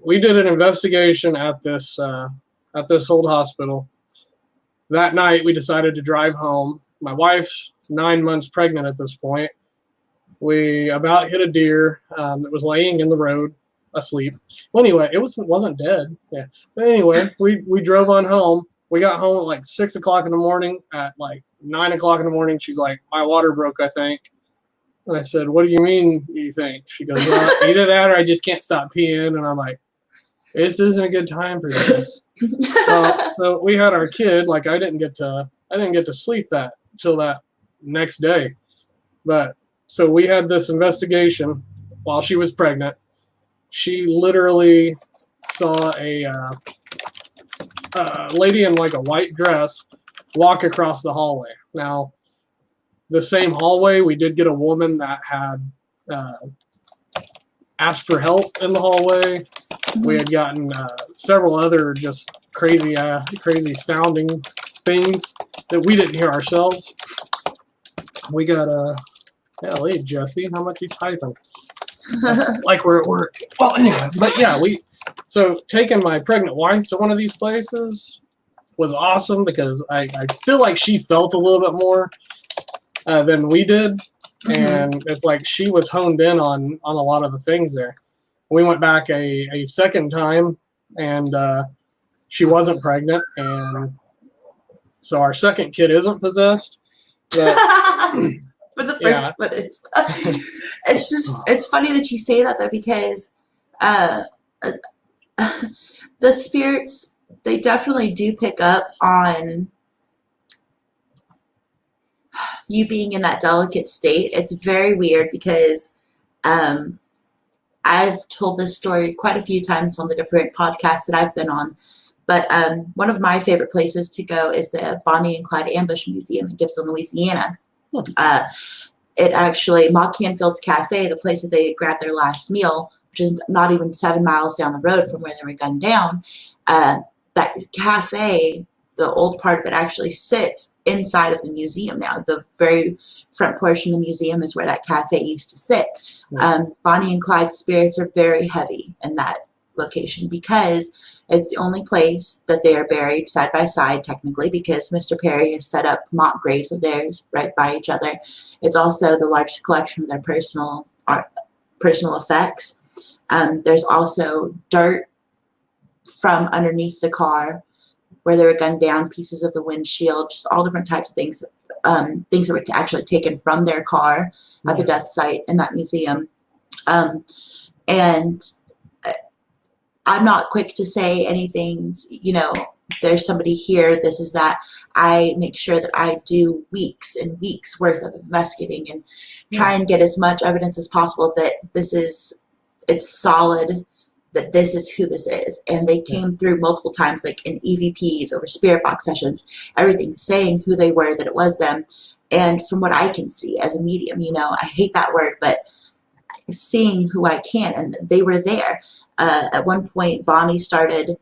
we did an investigation at this old hospital. That night, we decided to drive home. My wife's 9 months pregnant at this point. We about hit a deer that was laying in the road, asleep. Well, anyway, it wasn't dead. Yeah. But anyway, we drove on home. We got home at like 6 o'clock in the morning. At like 9 o'clock in the morning, she's like, my water broke, I think. And I said, what do you mean you think? She goes, well, either that or I just can't stop peeing. And I'm like, this isn't a good time for this. So we had our kid. Like, I didn't get to sleep till that next day. But so we had this investigation while she was pregnant. She literally saw a lady in like a white dress walk across the hallway. Now, the same hallway, we did get a woman that had asked for help in the hallway. Mm-hmm. We had gotten several other just crazy sounding things that we didn't hear ourselves. We got hey, Jesse, how much you typing? Like we're at work. Well, anyway, but yeah, so taking my pregnant wife to one of these places was awesome, because I feel like she felt a little bit more than we did. Mm-hmm. And it's like she was honed in on a lot of the things there. We went back a second time, and she wasn't pregnant, and so our second kid isn't possessed. But
the
Yeah.
but it's funny that you say that though, because uh, the spirits, they definitely do pick up on you being in that delicate state. It's very weird because um, I've told this story quite a few times on the different podcasts that I've been on. But one of my favorite places to go is the Bonnie and Clyde Ambush Museum in Gibson, Louisiana. It actually, Ma Canfield's Cafe, the place that they grabbed their last meal, which is not even 7 miles down the road from where they were gunned down, that cafe, the old part of it actually sits inside of the museum now. The very front portion of the museum is where that cafe used to sit. Bonnie and Clyde's spirits are very heavy in that location because it's the only place that they are buried side by side, technically, because Mr. Perry has set up mock graves of theirs right by each other. It's also the largest collection of their personal effects. There's also dirt from underneath the car where they were gunned down, pieces of the windshield, just all different types of things, things that were actually taken from their car at the death site in that museum. And I'm not quick to say anything, there's somebody here, this is that. I make sure that I do weeks and weeks worth of investigating and try and get as much evidence as possible that it's solid, that this is who this is. And they came through multiple times, like in EVPs, over spirit box sessions, everything, saying who they were, that it was them. And from what I can see as a medium, I hate that word, but seeing who I can, and they were there. At one point, Bonnie started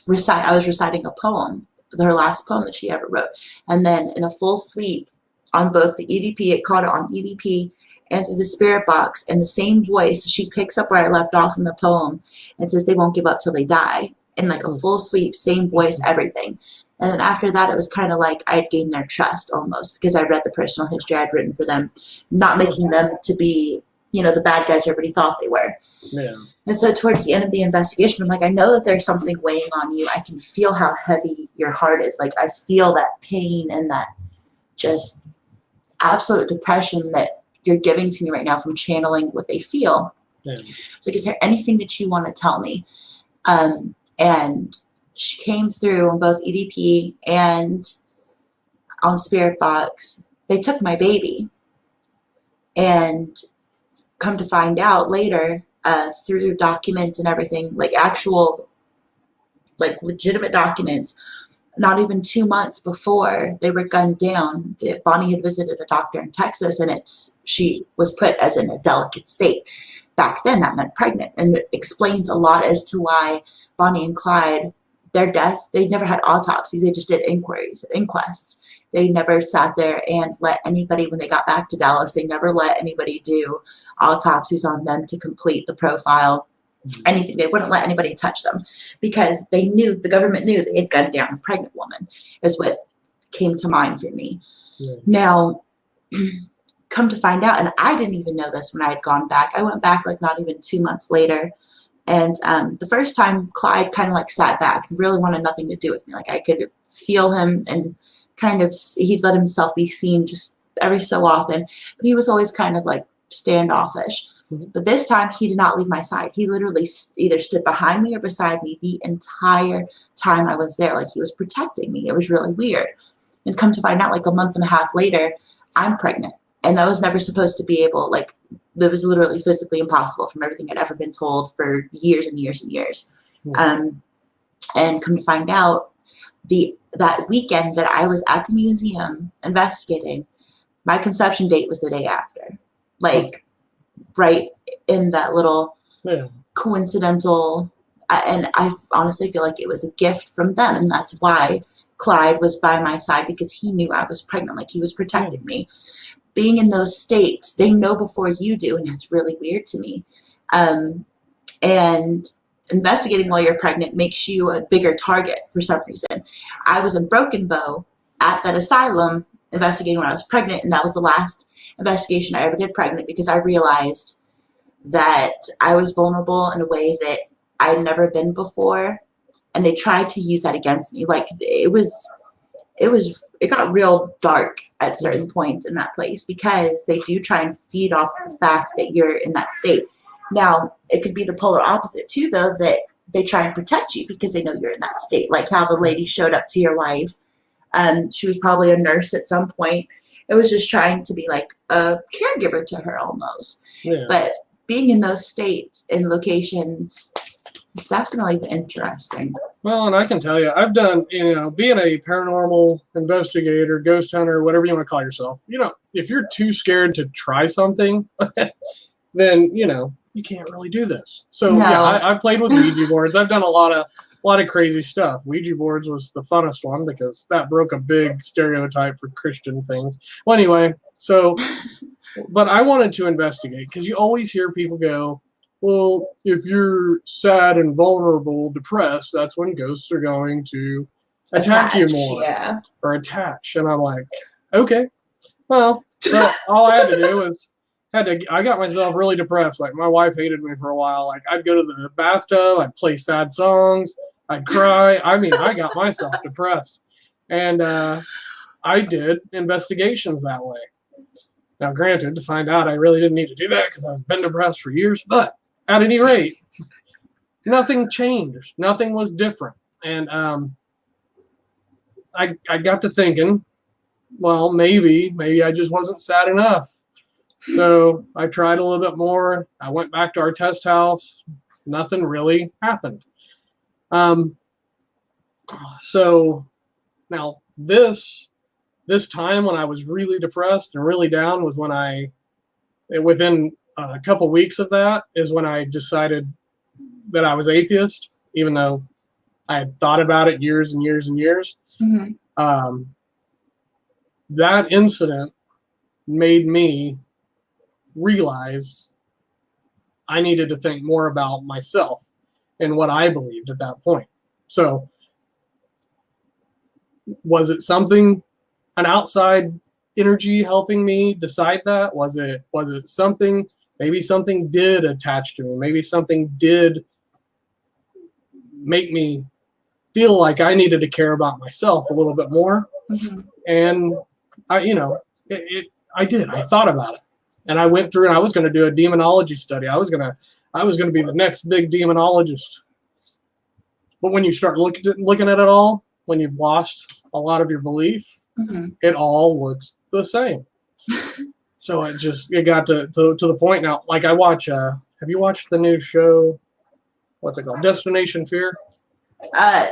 I was reciting a poem, her last poem that she ever wrote. And then in a full sweep on both the EVP, it caught it on EVP and through the spirit box, and the same voice, she picks up where I left off in the poem and says, they won't give up till they die. And like a full sweep, same voice, everything. And then after that, it was kind of like I'd gained their trust almost, because I read the personal history I'd written for them, not making them to be, the bad guys everybody thought they were.
Yeah.
And so towards the end of the investigation, I'm like, I know that there's something weighing on you. I can feel how heavy your heart is. Like, I feel that pain and that just absolute depression that you're giving to me right now from channeling what they feel.
Yeah.
So is there anything that you want to tell me? And she came through on both EVP and on Spirit Box. They took my baby. And come to find out later, through documents and everything, like actual, like legitimate documents, not even 2 months before they were gunned down, Bonnie had visited a doctor in Texas, and she was put as in a delicate state. Back then, that meant pregnant, and it explains a lot as to why Bonnie and Clyde, their deaths, they never had autopsies. They just did inquests. They never sat there and let anybody, when they got back to Dallas, they never let anybody do autopsies on them to complete the profile, anything. They wouldn't let anybody touch them because the government knew they had gunned down a pregnant woman, is what came to mind for me.
Yeah.
Now, come to find out, and I didn't even know this when I had gone back. I went back like not even 2 months later. And the first time, Clyde kind of like sat back and really wanted nothing to do with me. Like, I could feel him, and kind of, he'd let himself be seen just every so often, but he was always kind of like standoffish. But this time, he did not leave my side. He literally either stood behind me or beside me the entire time I was there. Like, he was protecting me. It was really weird. And come to find out, like a month and a half later, I'm pregnant. And that was never supposed to be able, like, that was literally physically impossible from everything I'd ever been told for years and years and years. And come to find out, that weekend that I was at the museum investigating, my conception date was the day after. Like, right in that little coincidental, and I honestly feel like it was a gift from them, and that's why Clyde was by my side, because he knew I was pregnant. Like, he was protecting me. Being in those states, they know before you do, and that's really weird to me. And investigating while you're pregnant makes you a bigger target for some reason. I was in Broken Bow at that asylum investigating when I was pregnant, and that was the last investigation I ever did pregnant, because I realized that I was vulnerable in a way that I had never been before, and they tried to use that against me. Like, it was it got real dark at certain points in that place because they do try and feed off the fact that you're in that state. Now, it could be the polar opposite too, though, that they try and protect you because they know you're in that state. Like how the lady showed up to your wife. She was probably a nurse at some point. It was just trying to be like a caregiver to her almost.
Yeah.
But being in those states and locations is definitely interesting.
Well, and I can tell you, I've done, being a paranormal investigator, ghost hunter, whatever you want to call yourself. If you're too scared to try something, then you can't really do this. So
No.
yeah, I played with Ouija boards. I've done a lot of crazy stuff. Ouija boards was the funnest one because that broke a big stereotype for Christian things. Well, anyway, so, but I wanted to investigate because you always hear people go, well, if you're sad and vulnerable, depressed, that's when ghosts are going to attack you more or attach. And I'm like, okay, well, so all I had to do was I got myself really depressed. Like my wife hated me for a while. Like I'd go to the bathtub, I'd play sad songs, I'd cry. I mean, I got myself depressed. And I did investigations that way. Now, granted, to find out I really didn't need to do that because I've been depressed for years, but at any rate, nothing changed. Nothing was different. And I got to thinking, well, maybe I just wasn't sad enough. So I tried a little bit more. I went back to our test house. Nothing really happened. So now this time when I was really depressed and really down was when within a couple weeks of that is when I decided that I was atheist, even though I had thought about it years and years and years.
Mm-hmm.
That incident made me realize I needed to think more about myself and what I believed at that point. So was it an outside energy helping me decide that? Was it something, maybe something did attach to me. Maybe something did make me feel like I needed to care about myself a little bit more.
Mm-hmm.
And I did. I thought about it. And I went through and I was going to do a demonology study. I was going to be the next big demonologist. But when you start looking at it all, when you've lost a lot of your belief,
Mm-hmm.
it all looks the same. So it got to the point now. Like I watch. Have you watched the new show? What's it called? Destination Fear?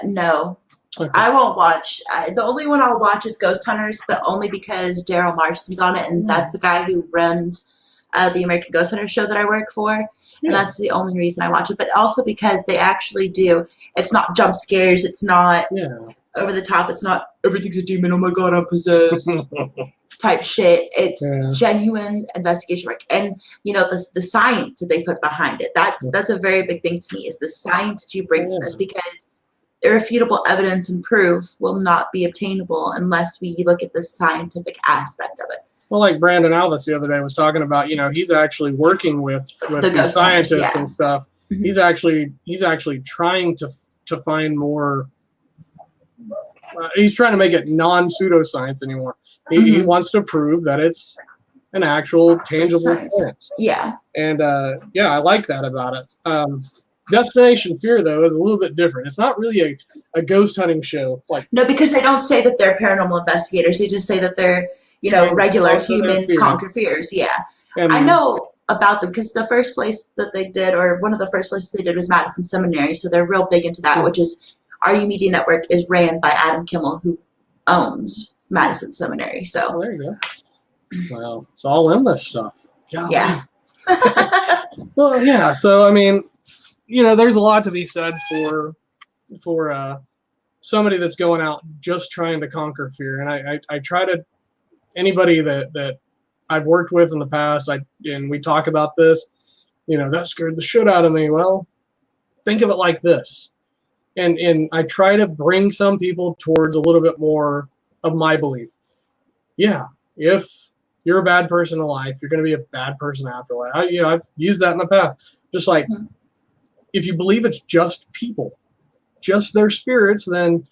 No.
Okay.
I won't watch. The only one I'll watch is Ghost Hunters, but only because Daryl Marston's on it, and that's the guy who runs the American Ghost Hunters show that I work for. And that's the only reason I watch it. But also because they actually do. It's not jump scares. It's not over the top. It's not everything's a demon. Oh my God, I'm possessed. Type shit. It's genuine investigation work, and the science that they put behind it. That's a very big thing to me. Is the science that you bring to this, because irrefutable evidence and proof will not be obtainable unless we look at the scientific aspect of it.
Well, like Brandon Alvis the other day was talking about, he's actually working with these scientists and stuff. Mm-hmm. He's actually trying to find more. He's trying to make it non-pseudoscience anymore. He wants to prove that it's an actual tangible thing.
Yeah.
And I like that about it. Destination Fear, though, is a little bit different. It's not really a ghost hunting show.
No, because they don't say that they're paranormal investigators. They just say that they're regular humans conquer fears. Yeah. And I know about them because the first place that they did, or one of the first places they did, was Madison Seminary. So they're real big into that, which is RU Media Network is ran by Adam Kimmel, who owns Madison Seminary. So
there you go. Well, it's all in this stuff.
Yeah.
Well, yeah. So I mean, there's a lot to be said for somebody that's going out just trying to conquer fear. And I try to, anybody that I've worked with in the past, and we talk about this, that scared the shit out of me. Well, think of it like this. And I try to bring some people towards a little bit more of my belief. Yeah, if you're a bad person in life, you're going to be a bad person after life. I've used that in the past. Just like, if you believe it's just people, just their spirits, then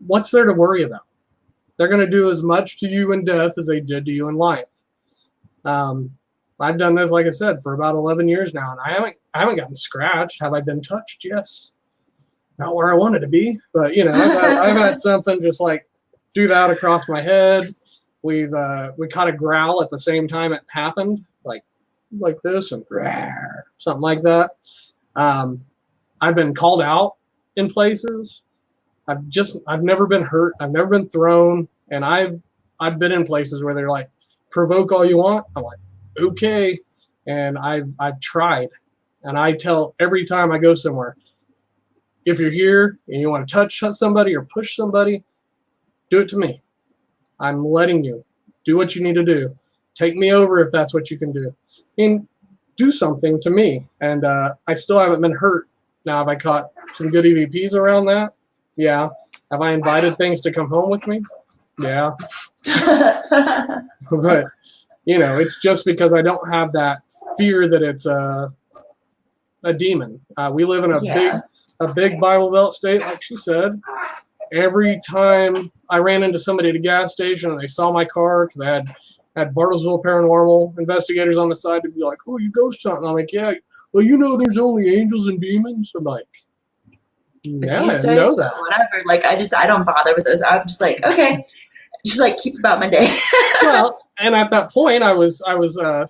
what's there to worry about? They're going to do as much to you in death as they did to you in life. I've done this, like I said, for about 11 years now, and I haven't gotten scratched. Have I been touched? Yes. Not where I wanted to be, but I've had something just like do that across my head. We caught a growl at the same time it happened, like this and something like that. I've been called out in places. I've never been hurt. I've never been thrown, and I've been in places where they're like, provoke all you want. I'm like, okay, and I've tried, and I tell every time I go somewhere, if you're here and you want to touch somebody or push somebody, do it to me. I'm letting you do what you need to do. Take me over if that's what you can do, and do something to me. And I still haven't been hurt. Now, have I caught some good EVPs around that? Yeah. Have I invited things to come home with me? Yeah. But it's just because I don't have that fear that it's a demon. We live in a big Bible Belt state, like she said. Every time I ran into somebody at a gas station and they saw my car, because I had Bartlesville Paranormal investigators on the side to be like, "Oh, you ghost hunting?" I'm like, "Yeah." Well, there's only angels and demons. I'm like, yeah,
if you say
I know
so,
that.
whatever. Like I don't bother with those. I'm just like, okay, just like keep about my day.
Well, and at that point, I was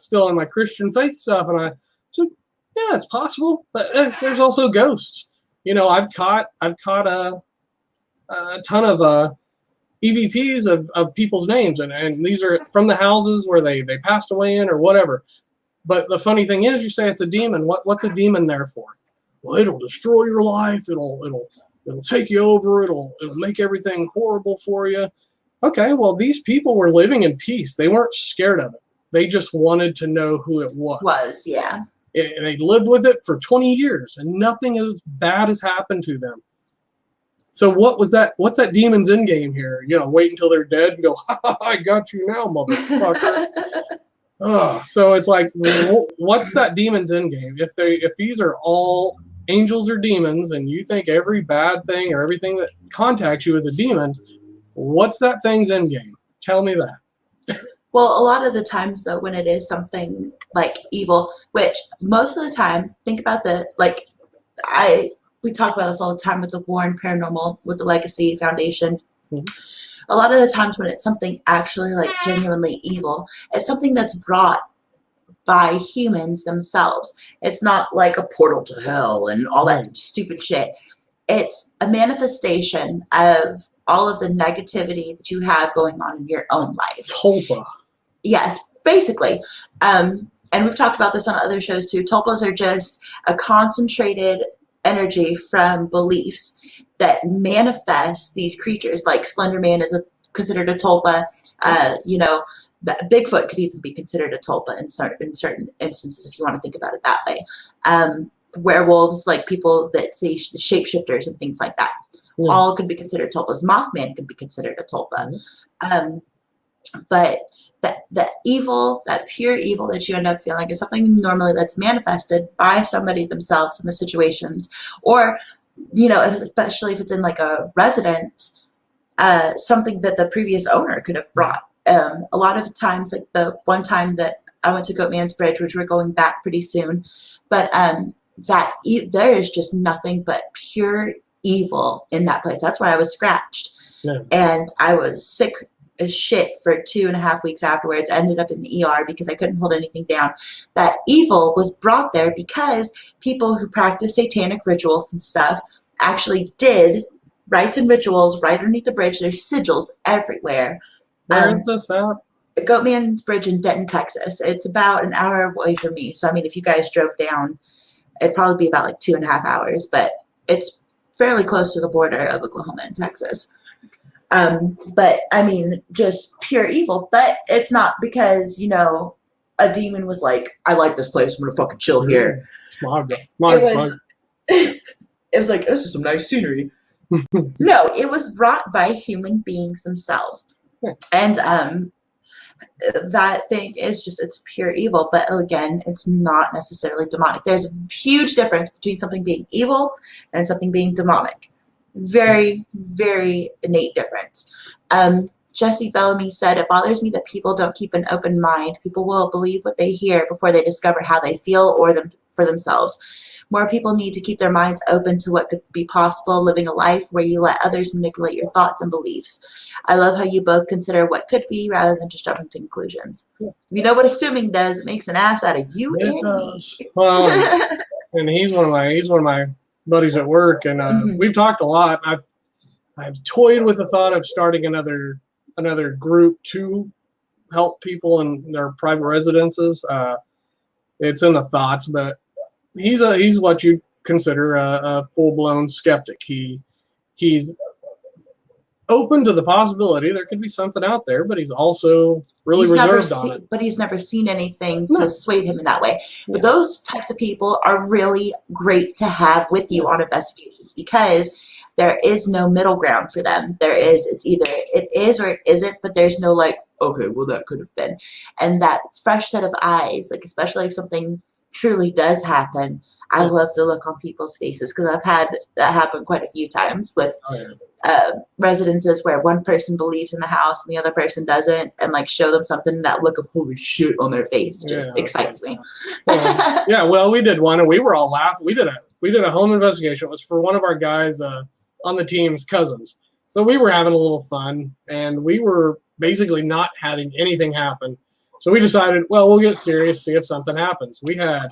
still in my Christian faith stuff, and I said, yeah, it's possible, but there's also ghosts. I've caught a ton of EVPs of people's names, and these are from the houses where they passed away in or whatever. But the funny thing is, you say it's a demon. What's a demon there for? Well, it'll destroy your life. It'll take you over. It'll make everything horrible for you. Okay, well, these people were living in peace. They weren't scared of it. They just wanted to know who it was.
Yeah.
They lived with it for 20 years, and nothing as bad has happened to them. So what's that demon's end game here? Wait until they're dead and go, ha, ha, I got you now, motherfucker. So it's like, what's that demon's end game? If these are all angels or demons, and you think every bad thing or everything that contacts you is a demon, what's that thing's end game? Tell me that.
Well, a lot of the times though, when it is something like evil, which most of the time, think about we talk about this all the time with the Warren Paranormal, with the Legacy Foundation.
Mm-hmm.
A lot of the times when it's something actually like genuinely evil, it's something that's brought by humans themselves. It's not like a portal to hell and all that stupid shit. It's a manifestation of all of the negativity that you have going on in your own life.
Tulpa.
Yes, basically. And we've talked about this on other shows too. Tulpas are just a concentrated energy from beliefs that manifest these creatures. Like Slender Man is considered a tulpa. Bigfoot could even be considered a tulpa in certain instances, if you want to think about it that way. Werewolves, like people that say shapeshifters and things like that, all could be considered tulpas. Mothman could be considered a tulpa. But that evil, that pure evil that you end up feeling is something normally that's manifested by somebody themselves in the situations, or especially if it's in like a residence, something that the previous owner could have brought. A lot of times, like the one time that I went to Goatman's Bridge, which we're going back pretty soon, but there is just nothing but pure evil in that place. That's why I was scratched, and I was sick as shit for 2.5 weeks afterwards. I ended up in the ER because I couldn't hold anything down. That evil was brought there because people who practice satanic rituals and stuff actually did rites and rituals right underneath the bridge. There's sigils everywhere.
Where is this at?
Goatman's Bridge in Denton, Texas. It's about an hour away from me. So, I mean, if you guys drove down, it'd probably be about like 2.5 hours, but it's fairly close to the border of Oklahoma and Texas. But I mean, just pure evil. But it's not because, a demon was like, I like this place, I'm gonna fucking chill here. It was like, this is some nice scenery. No, it was brought by human beings themselves. And that thing is just, it's pure evil. But again, it's not necessarily demonic. There's a huge difference between something being evil and something being demonic. Very, very innate difference. Jesse Bellamy said, "It bothers me that people don't keep an open mind. People will believe what they hear before they discover how they feel or them for themselves. More people need to keep their minds open to what could be possible, living a life where you let others manipulate your thoughts and beliefs. I love how you both consider what could be rather than just jumping to conclusions."
Yeah.
You know what assuming does? It makes an ass out of you
It
and
does.
me.
Well, and he's one of my buddies at work, and we've talked a lot. I've toyed with the thought of starting another group to help people in their private residences. It's in the thoughts, but he's what you consider a full blown skeptic. He's open to the possibility there could be something out there, but he's also really reserved on it.
But he's never seen anything
No.
to sway him in that way.
Yeah.
But those types of people are really great to have with you on investigations because there is no middle ground for them. It's either it is or it isn't, but there's no like, okay, well that could have been. And that fresh set of eyes, like especially if something truly does happen, I love the look on people's faces because I've had that happen quite a few times with residences where one person believes in the house and the other person doesn't, and like show them something, that look of holy shit on their face just excites me.
Well, we did one and we were all laughing. We did a home investigation. It was for one of our guys on the team's cousins. So we were having a little fun and we were basically not having anything happen. So we decided, well, we'll get serious, see if something happens. We had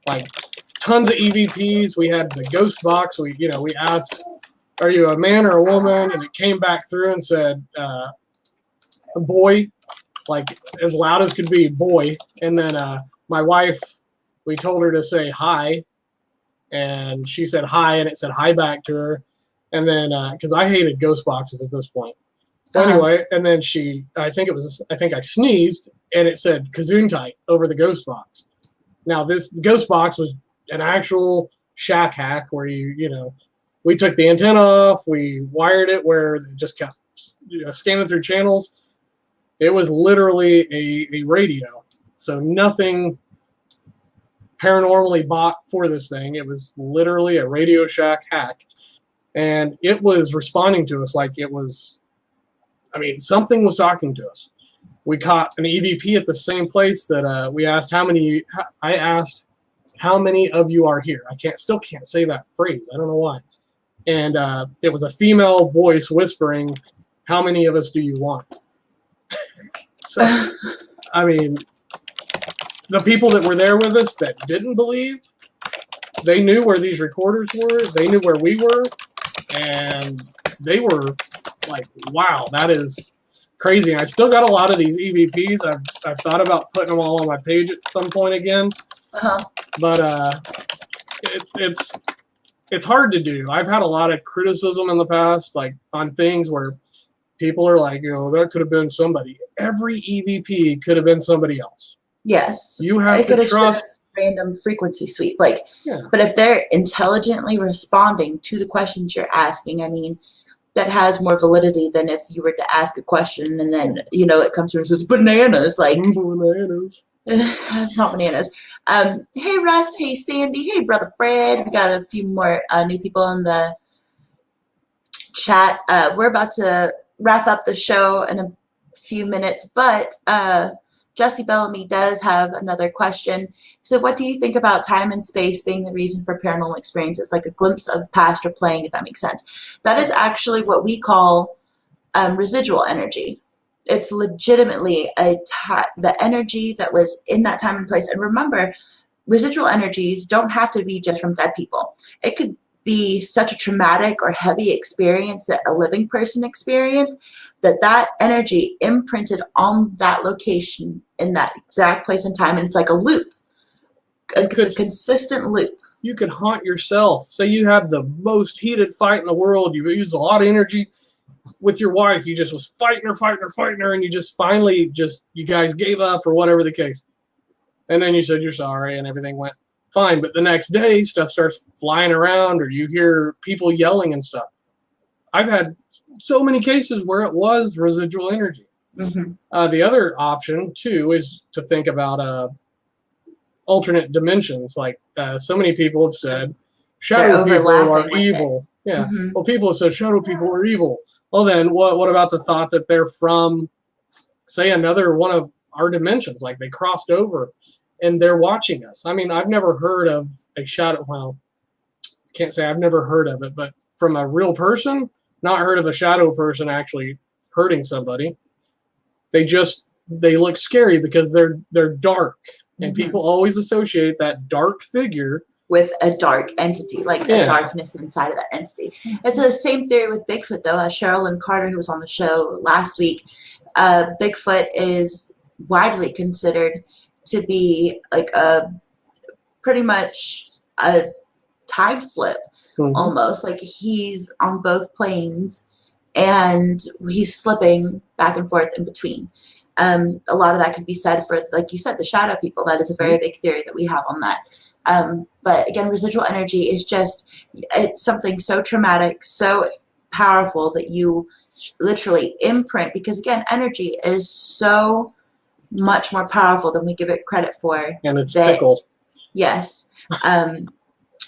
like tons of EVPs. We had the ghost box. We asked, are you a man or a woman? And it came back through and said, a boy, like as loud as could be, boy. And then my wife, we told her to say hi. And she said hi, and it said hi back to her. And then, because I hated ghost boxes at this point. Anyway, and then I think I sneezed, and it said Gesundheit over the ghost box. Now, this ghost box was an actual shack hack where we took the antenna off, we wired it where it just kept scanning through channels. It was literally a radio. So nothing paranormally bought for this thing. It was literally a Radio Shack hack. And it was responding to us like it was, something was talking to us. We caught an EVP at the same place that we asked I asked how many of you are here. Still can't say that phrase. I don't know why. And it was a female voice whispering, how many of us do you want? So, the people that were there with us that didn't believe, they knew where these recorders were. They knew where we were. And they were like, wow, that is crazy. And I've still got a lot of these EVPs. I've thought about putting them all on my page at some point again. But it's hard to do. I've had a lot of criticism in the past, like on things where people are like, that could have been somebody. Every EVP could have been somebody else.
Yes.
You have to trust.
Random frequency sweep, but if they're intelligently responding to the questions you're asking, that has more validity than if you were to ask a question and then it comes through and says bananas, like
bananas.
It's not bananas. Hey Russ, hey Sandy, hey brother Fred. We got a few more new people in the chat. We're about to wrap up the show in a few minutes, but Jesse Bellamy does have another question. So what do you think about time and space being the reason for paranormal experiences, like a glimpse of past or playing, if that makes sense? That is actually what we call residual energy. It's legitimately the energy that was in that time and place. And remember, residual energies don't have to be just from dead people. It could be such a traumatic or heavy experience that a living person experienced, that energy imprinted on that location in that exact place and time. And it's like a loop, a consistent loop.
You could haunt yourself. Say you have the most heated fight in the world. You used a lot of energy with your wife. You just was fighting her, and you just finally you guys gave up or whatever the case. And then you said you're sorry and everything went fine. But the next day, stuff starts flying around or you hear people yelling and stuff. I've had so many cases where it was residual energy.
Mm-hmm.
The other option, too, is to think about alternate dimensions. Like so many people have said, shadow people are evil. Yeah.
Mhm.
Well, people have said shadow people are evil. Well, then what about the thought that they're from, say, another one of our dimensions, like they crossed over and they're watching us? I mean, I've never heard of a shadow. Well, can't say I've never heard of it, but from a real person, not heard of a shadow person actually hurting somebody. They look scary because they're dark, and
Mhm.
people always associate that dark figure
With a dark entity, like a
Yeah.
darkness inside of that entity. It's the same theory with Bigfoot, though. Sherilyn Carter, who was on the show last week, Bigfoot is widely considered to be like a pretty much a time slip,
Mhm.
almost like he's on both planes and he's slipping back and forth in between. A lot of that could be said for, like you said, the shadow people. That is a very big theory that we have on that. But again, residual energy is just, it's something so traumatic, so powerful that you literally imprint, because again, energy is so much more powerful than we give it credit for.
And it's fickle.
Yes.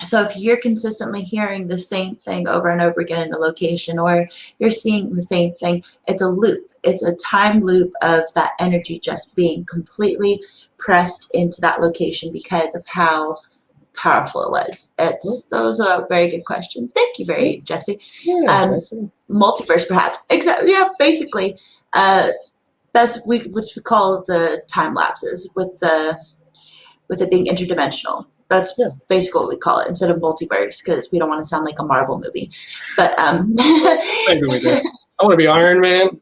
So if you're consistently hearing the same thing over and over again in a location, or you're seeing the same thing, it's a loop. It's a time loop of that energy just being completely pressed into that location because of how powerful it was. That was a very good question. Thank you, Jesse. Multiverse, perhaps. Exactly. Yeah, basically. That's which we call the time lapses with it being interdimensional. That's basically what we call it instead of multiverse, because we don't want to sound like a Marvel movie. But
Maybe we do. I want to be Iron Man.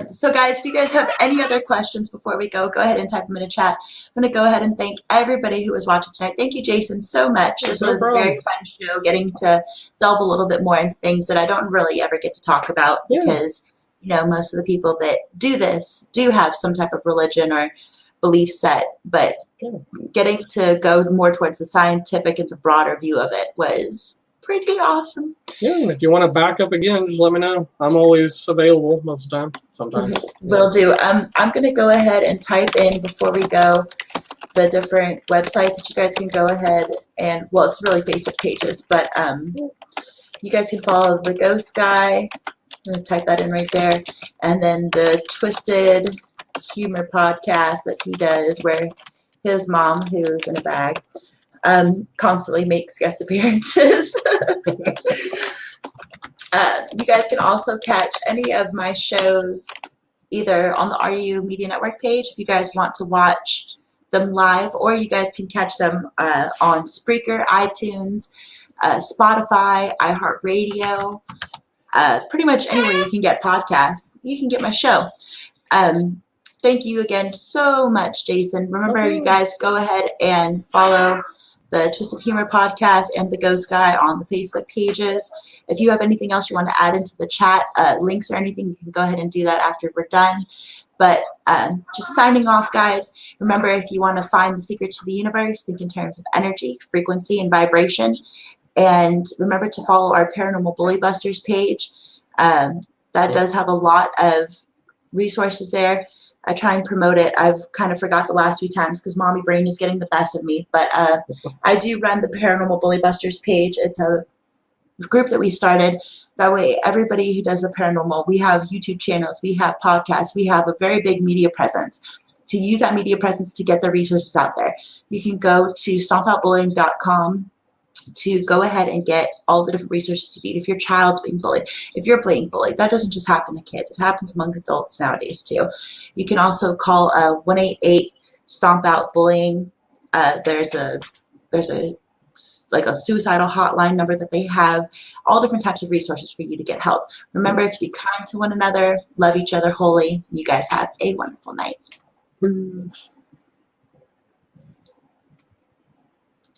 So guys, if you guys have any other questions before we go ahead and type them in the chat. I'm going to go ahead and thank everybody who was watching tonight. Thank you, Jason, so much. This was a very fun show, getting to delve a little bit more into things that I don't really ever get to talk about because, you know, most of the people that do this do have some type of religion or belief set, but getting to go more towards the scientific and the broader view of it was pretty awesome.
Yeah, and if you want to back up again, just let me know. I'm always available most of the time. Sometimes.
Will do. I'm going to go ahead and type in, before we go, the different websites that you guys can go ahead and, well, it's really Facebook pages, but you guys can follow the Ghost Guy. I'm going to type that in right there. And then the Twisted Humor podcast that he does, where his mom, who's in a bag, constantly makes guest appearances. You guys can also catch any of my shows either on the RU Media Network page if you guys want to watch them live, or you guys can catch them on Spreaker, iTunes, Spotify, iHeartRadio, pretty much anywhere you can get podcasts. You can get my show. Thank you again so much, Jason. Remember, you guys go ahead and follow the Twisted Humor podcast and the Ghost Guy on the Facebook pages. If you have anything else you want to add into the chat, links or anything, you can go ahead and do that after we're done. But just signing off, guys. Remember, if you want to find the secrets to the universe, think in terms of energy, frequency, and vibration. And remember to follow our Paranormal Bully Busters page. That does have a lot of resources there. I try and promote it. I've kind of forgot the last few times because mommy brain is getting the best of me. But I do run the Paranormal Bully Busters page. It's a group that we started. That way, everybody who does the paranormal, we have YouTube channels, we have podcasts, we have a very big media presence. To use that media presence to get the resources out there, you can go to stompoutbullying.com to go ahead and get all the different resources you need. If your child's being bullied, if you're being bullied, that doesn't just happen to kids. It happens among adults nowadays too. You can also call 188-STOMP-OUT-BULLYING. There's a like a suicidal hotline number that they have, all different types of resources for you to get help. Remember to be kind to one another, love each other wholly. You guys have a wonderful night.
Peace.